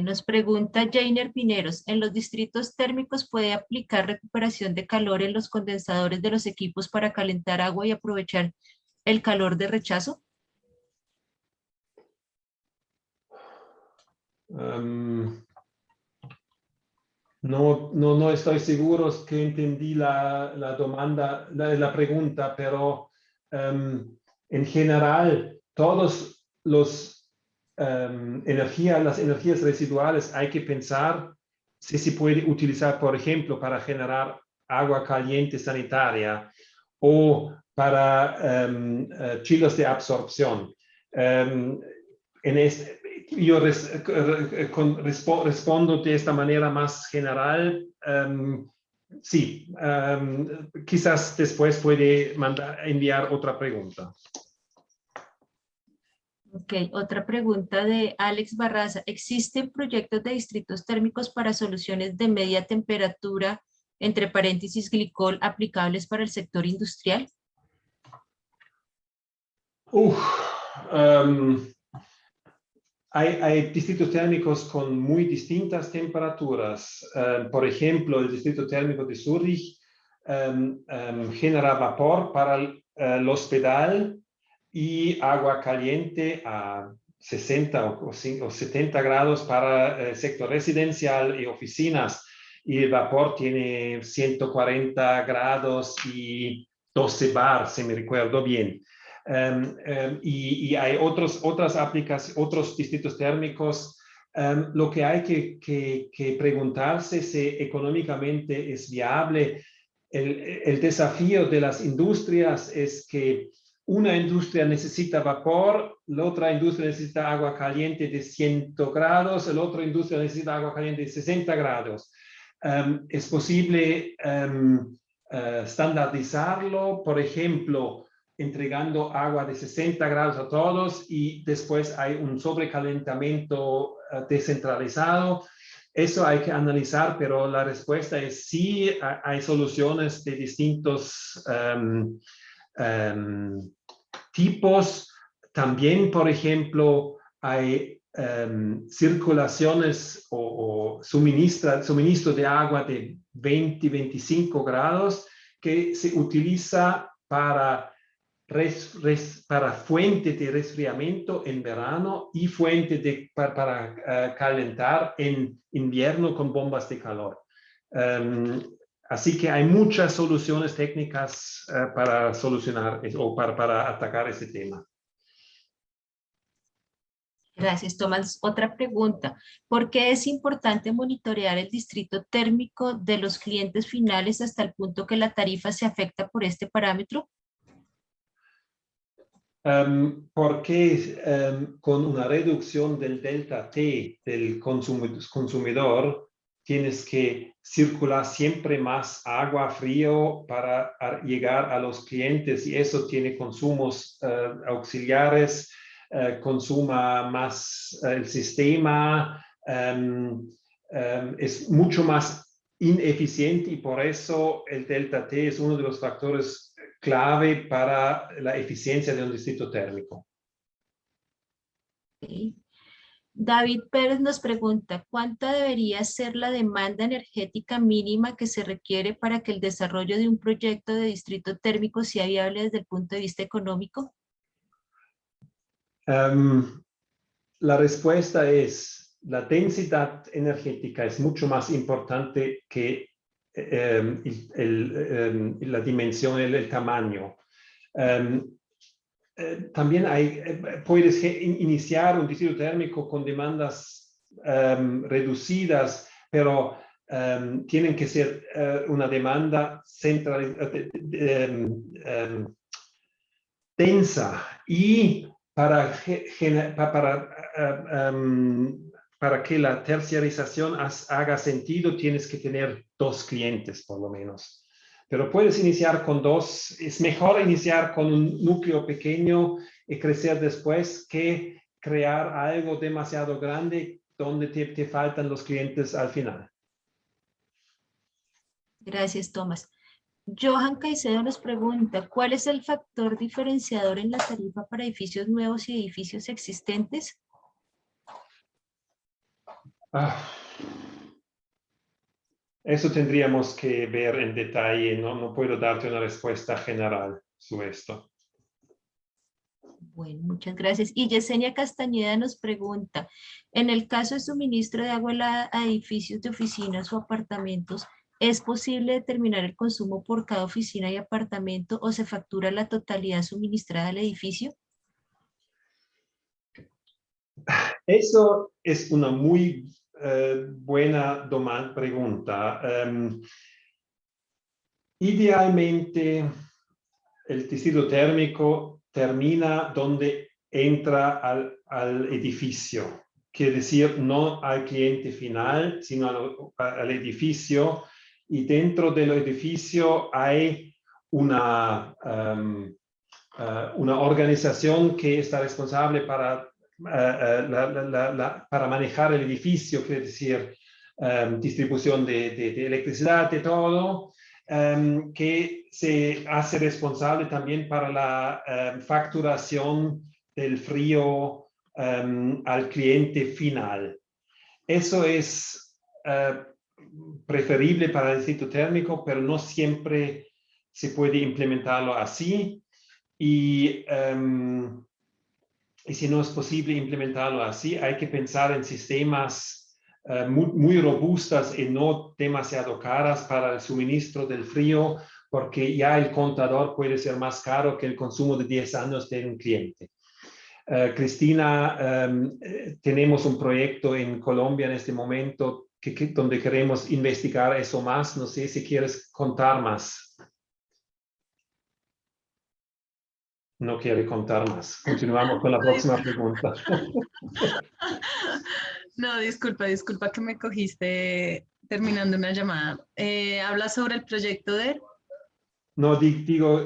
nos pregunta Jainer Pineros, ¿en los distritos térmicos puede aplicar recuperación de calor en los condensadores de los equipos para calentar agua y aprovechar el calor de rechazo? No estoy seguro que entendí la pregunta, pero en general, todos las energías residuales hay que pensar si se puede utilizar, por ejemplo, para generar agua caliente sanitaria o para chiles de absorción. Yo respondo de esta manera más general. Sí, quizás después puede enviar otra pregunta. Ok, otra pregunta de Alex Barraza. ¿Existen proyectos de distritos térmicos para soluciones de media temperatura, entre paréntesis glicol, aplicables para el sector industrial? Hay distritos térmicos con muy distintas temperaturas. Por ejemplo, el distrito térmico de Zúrich genera vapor para el hospital y agua caliente a 60 o 70 grados para el sector residencial y oficinas. Y el vapor tiene 140 grados y 12 bar, si me recuerdo bien. Y hay otras aplicaciones, otros distritos térmicos. Lo que hay que preguntarse si económicamente es viable. El desafío de las industrias es que una industria necesita vapor, la otra industria necesita agua caliente de 100 grados, la otra industria necesita agua caliente de 60 grados. Es posible standardizarlo, por ejemplo, entregando agua de 60 grados a todos y después hay un sobrecalentamiento descentralizado. Eso hay que analizar, pero la respuesta es sí, hay soluciones de distintos tipos. También, por ejemplo, hay circulaciones o suministro de agua de 20-25 grados que se utiliza para fuente de resfriamiento en verano y fuente para calentar en invierno con bombas de calor. Así que hay muchas soluciones técnicas para solucionar o para atacar ese tema. Gracias, Tomás. Otra pregunta. ¿Por qué es importante monitorear el distrito térmico de los clientes finales hasta el punto que la tarifa se afecta por este parámetro? Porque con una reducción del delta T del consumidor, tienes que circular siempre más agua frío para llegar a los clientes y eso tiene consumos auxiliares, consuma más el sistema, es mucho más ineficiente y por eso el delta T es uno de los factores clave para la eficiencia de un distrito térmico. Okay. David Pérez nos pregunta, ¿cuánta debería ser la demanda energética mínima que se requiere para que el desarrollo de un proyecto de distrito térmico sea viable desde el punto de vista económico? La respuesta es, la densidad energética es mucho más importante que la dimensión, el tamaño. También puedes iniciar un distrito térmico con demandas reducidas, pero tienen que ser una demanda central, densa y para que la terciarización haga sentido, tienes que tener 2 clientes por lo menos. Pero puedes iniciar con 2. Es mejor iniciar con un núcleo pequeño y crecer después que crear algo demasiado grande donde te faltan los clientes al final. Gracias, Tomás. Johan Caicedo nos pregunta, ¿cuál es el factor diferenciador en la tarifa para edificios nuevos y edificios existentes? Eso tendríamos que ver en detalle, no puedo darte una respuesta general sobre esto. Bueno, muchas gracias. Y Yesenia Castañeda nos pregunta, en el caso de suministro de agua a edificios de oficinas o apartamentos, ¿es posible determinar el consumo por cada oficina y apartamento o se factura la totalidad suministrada al edificio? Eso es una muy buena pregunta. Idealmente, el distrito térmico termina donde entra al edificio. Quiere decir, no al cliente final, sino al edificio. Y dentro del edificio hay una organización que está responsable para manejar el edificio, quiere decir, distribución de electricidad, de todo, que se hace responsable también para la facturación del frío al cliente final. Eso es preferible para el distrito térmico, pero no siempre se puede implementarlo así. Y si no es posible implementarlo así, hay que pensar en sistemas muy robustas y no demasiado caras para el suministro del frío, porque ya el contador puede ser más caro que el consumo de 10 años de un cliente. Cristina, tenemos un proyecto en Colombia en este momento donde queremos investigar eso más. No sé si quieres contar más. No quiere contar más. Continuamos con la próxima pregunta. No, disculpa que me cogiste terminando una llamada. ¿Habla sobre el proyecto de...? No, digo,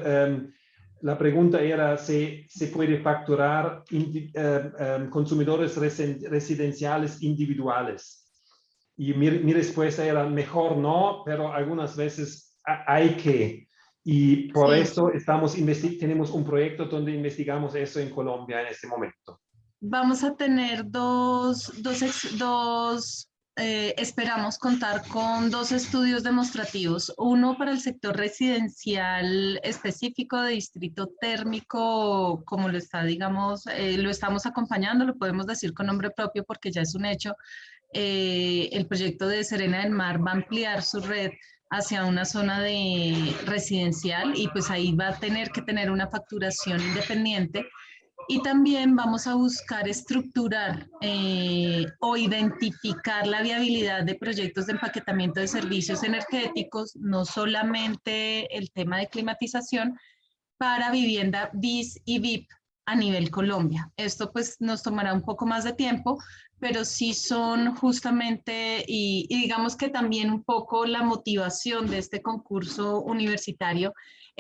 la pregunta era si se puede facturar consumidores residenciales individuales. Y mi respuesta era mejor no, pero algunas veces hay que. Y por eso tenemos un proyecto donde investigamos eso en Colombia en este momento. Vamos a tener esperamos contar con 2 estudios demostrativos, uno para el sector residencial específico de distrito térmico, como lo está, digamos, lo estamos acompañando, lo podemos decir con nombre propio porque ya es un hecho. El proyecto de Serena del Mar va a ampliar su red hacia una zona de residencial y pues ahí va a tener que tener una facturación independiente. Y también vamos a buscar estructurar o identificar la viabilidad de proyectos de empaquetamiento de servicios energéticos, no solamente el tema de climatización, para vivienda BIS y VIP a nivel Colombia. Esto pues nos tomará un poco más de tiempo, pero sí son justamente, y digamos que también un poco la motivación de este concurso universitario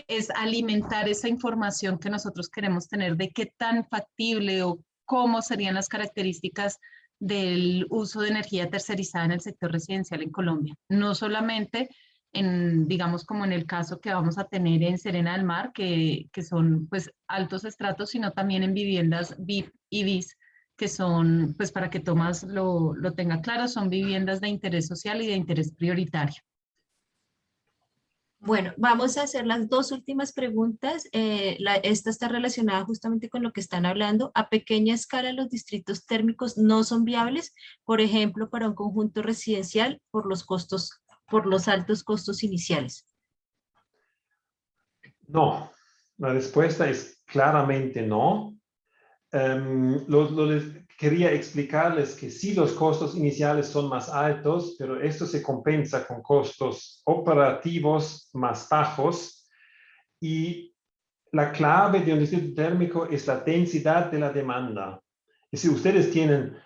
es alimentar esa información que nosotros queremos tener de qué tan factible o cómo serían las características del uso de energía tercerizada en el sector residencial en Colombia. No solamente en, digamos, como en el caso que vamos a tener en Serena del Mar, que son pues altos estratos, sino también en viviendas VIP y BIS, que son, pues para que Tomás lo tenga claro, son viviendas de interés social y de interés prioritario. Bueno, vamos a hacer las dos últimas preguntas. Esta está relacionada justamente con lo que están hablando. A pequeña escala, los distritos térmicos no son viables, por ejemplo, para un conjunto residencial por los altos costos iniciales. No, la respuesta es claramente no. Quería explicarles que sí, los costos iniciales son más altos, pero esto se compensa con costos operativos más bajos. Y la clave de un distrito térmico es la densidad de la demanda. Y si ustedes tienen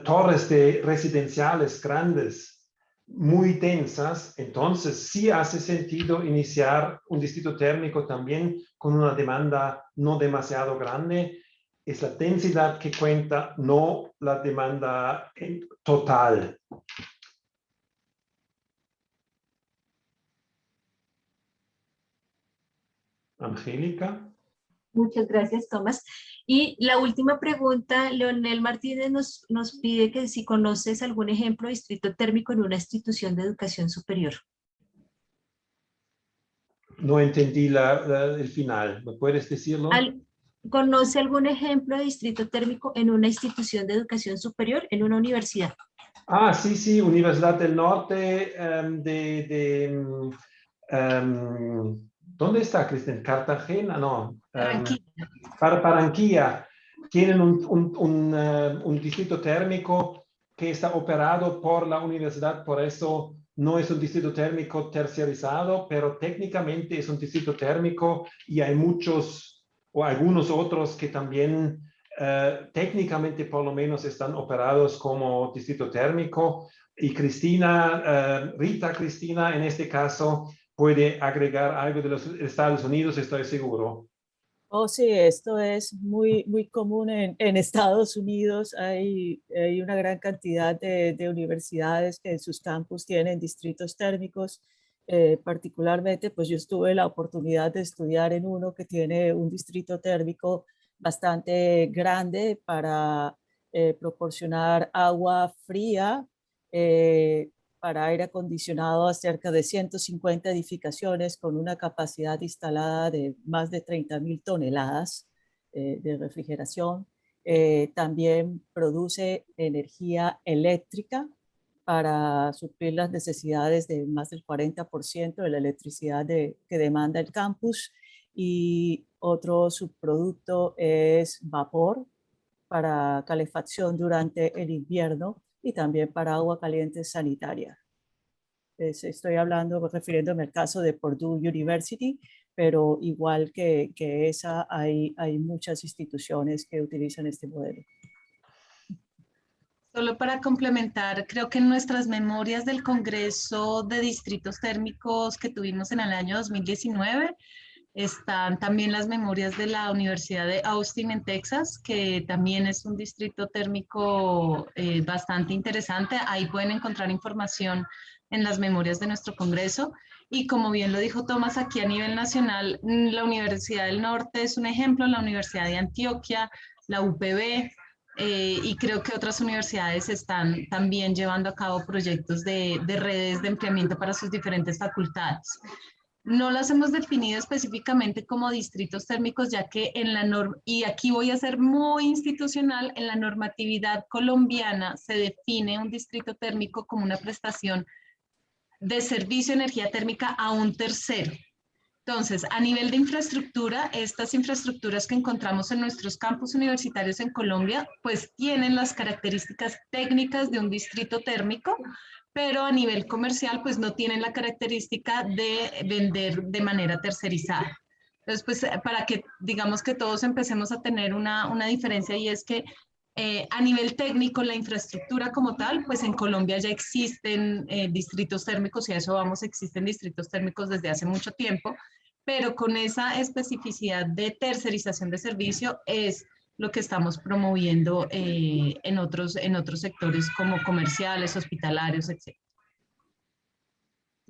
torres de residenciales grandes, muy densas, entonces sí hace sentido iniciar un distrito térmico también con una demanda no demasiado grande. Es la densidad que cuenta, no la demanda total. Angélica. Muchas gracias, Tomás. Y la última pregunta, Leonel Martínez nos pide que si conoces algún ejemplo de distrito térmico en una institución de educación superior. No entendí el final. ¿Me puedes decirlo? ¿Conoce algún ejemplo de distrito térmico en una institución de educación superior, en una universidad? Ah, sí, Universidad del Norte ¿dónde está, Cristian? ¿Cartagena? No. Barranquilla. Tienen un distrito térmico que está operado por la universidad, por eso no es un distrito térmico terciarizado, pero técnicamente es un distrito térmico y hay muchos o algunos otros que también técnicamente por lo menos están operados como distrito térmico. Y Rita Cristina en este caso puede agregar algo de los Estados Unidos, estoy seguro. Oh, sí, esto es muy común en Estados Unidos. Hay una gran cantidad de universidades que en sus campus tienen distritos térmicos. Particularmente, pues yo tuve la oportunidad de estudiar en uno que tiene un distrito térmico bastante grande para proporcionar agua fría para aire acondicionado a cerca de 150 edificaciones con una capacidad instalada de más de 30.000 toneladas de refrigeración. También produce energía eléctrica para suplir las necesidades de más del 40% de la electricidad que demanda el campus. Y otro subproducto es vapor para calefacción durante el invierno y también para agua caliente sanitaria. Estoy refiriéndome al caso de Purdue University, pero igual que esa, hay muchas instituciones que utilizan este modelo. Solo para complementar, creo que en nuestras memorias del Congreso de Distritos Térmicos que tuvimos en el año 2019, están también las memorias de la Universidad de Austin en Texas, que también es un distrito térmico bastante interesante. Ahí pueden encontrar información en las memorias de nuestro Congreso. Y como bien lo dijo Tomás, aquí a nivel nacional, la Universidad del Norte es un ejemplo, la Universidad de Antioquia, la UPB, y creo que otras universidades están también llevando a cabo proyectos de redes de enfriamiento para sus diferentes facultades. No las hemos definido específicamente como distritos térmicos, ya que en la norma, y aquí voy a ser muy institucional, en la normatividad colombiana se define un distrito térmico como una prestación de servicio de energía térmica a un tercero. Entonces, a nivel de infraestructura, estas infraestructuras que encontramos en nuestros campus universitarios en Colombia, pues tienen las características técnicas de un distrito térmico, pero a nivel comercial, pues no tienen la característica de vender de manera tercerizada. Entonces, pues para que digamos que todos empecemos a tener una diferencia, y es que a nivel técnico, la infraestructura como tal, pues en Colombia ya existen distritos térmicos, y a eso vamos, existen distritos térmicos desde hace mucho tiempo, pero con esa especificidad de tercerización de servicio es lo que estamos promoviendo en otros sectores como comerciales, hospitalarios, etc.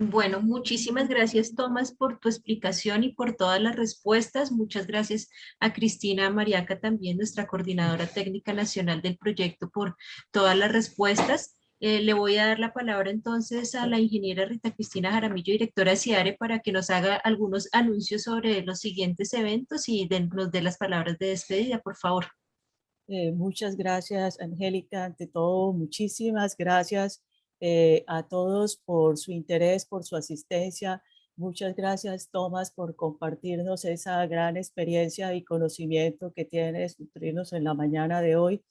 Bueno, muchísimas gracias, Tomás, por tu explicación y por todas las respuestas. Muchas gracias a Cristina Mariaca, también nuestra coordinadora técnica nacional del proyecto, por todas las respuestas. Le voy a dar la palabra entonces a la ingeniera Rita Cristina Jaramillo, directora de CIARE, para que nos haga algunos anuncios sobre los siguientes eventos y nos dé las palabras de despedida, por favor. Muchas gracias, Angélica. Ante todo, muchísimas gracias a todos por su interés, por su asistencia. Muchas gracias, Tomás, por compartirnos esa gran experiencia y conocimiento que tienes, nutrirnos en la mañana de hoy.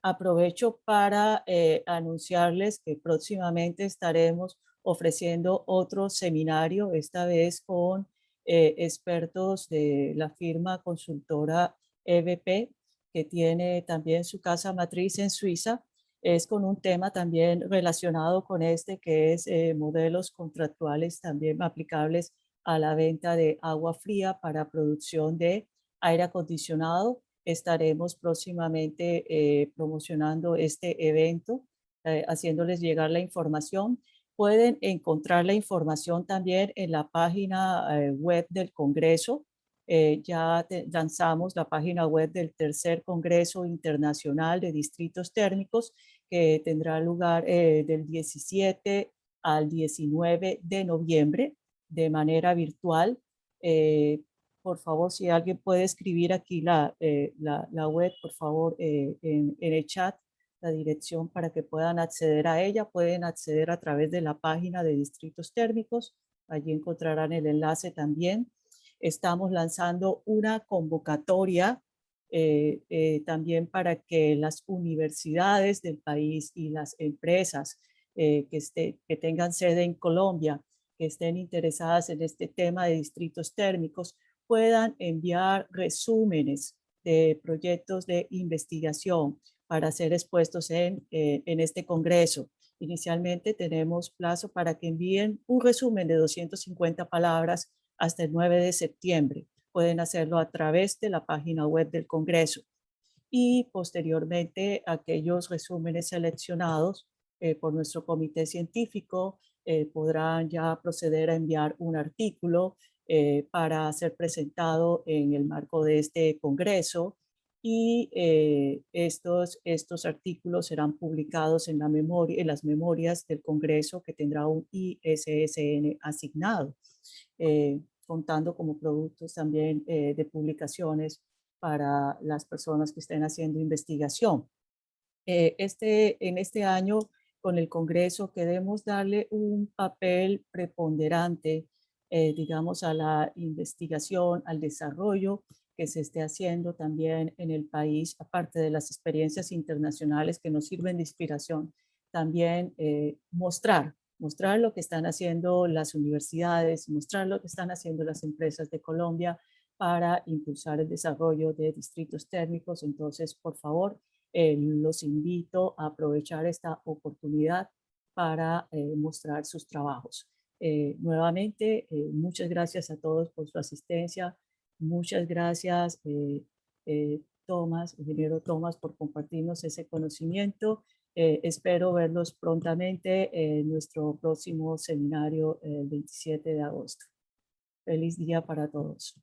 Aprovecho para anunciarles que próximamente estaremos ofreciendo otro seminario, esta vez con expertos de la firma consultora EVP, que tiene también su casa matriz en Suiza. Es con un tema también relacionado con este, que es modelos contractuales también aplicables a la venta de agua fría para producción de aire acondicionado. Estaremos próximamente promocionando este evento, haciéndoles llegar la información. Pueden encontrar la información también en la página web del Congreso. Ya lanzamos la página web del tercer Congreso Internacional de Distritos Térmicos, que tendrá lugar del 17 al 19 de noviembre de manera virtual. Por favor, si alguien puede escribir aquí la web, por favor, en el chat, la dirección para que puedan acceder a ella. Pueden acceder a través de la página de Distritos Térmicos. Allí encontrarán el enlace también. Estamos lanzando una convocatoria también para que las universidades del país y las empresas que tengan sede en Colombia, que estén interesadas en este tema de distritos térmicos, puedan enviar resúmenes de proyectos de investigación para ser expuestos en este congreso. Inicialmente tenemos plazo para que envíen un resumen de 250 palabras hasta el 9 de septiembre. Pueden hacerlo a través de la página web del Congreso. Y posteriormente, aquellos resúmenes seleccionados por nuestro comité científico podrán ya proceder a enviar un artículo para ser presentado en el marco de este Congreso. Y estos artículos serán publicados en las memorias del Congreso, que tendrá un ISSN asignado, contando como productos también de publicaciones para las personas que estén haciendo investigación. En este año, con el Congreso, queremos darle un papel preponderante, digamos, a la investigación, al desarrollo que se esté haciendo también en el país, aparte de las experiencias internacionales que nos sirven de inspiración. También mostrar lo que están haciendo las universidades, mostrar lo que están haciendo las empresas de Colombia para impulsar el desarrollo de distritos térmicos. Entonces, por favor, los invito a aprovechar esta oportunidad para mostrar sus trabajos. Nuevamente, muchas gracias a todos por su asistencia. Muchas gracias, ingeniero Tomás, por compartirnos ese conocimiento. Espero verlos prontamente en nuestro próximo seminario el 27 de agosto. Feliz día para todos.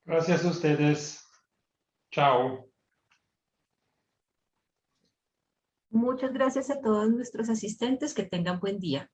Gracias a ustedes. Chao. Muchas gracias a todos nuestros asistentes. Que tengan buen día.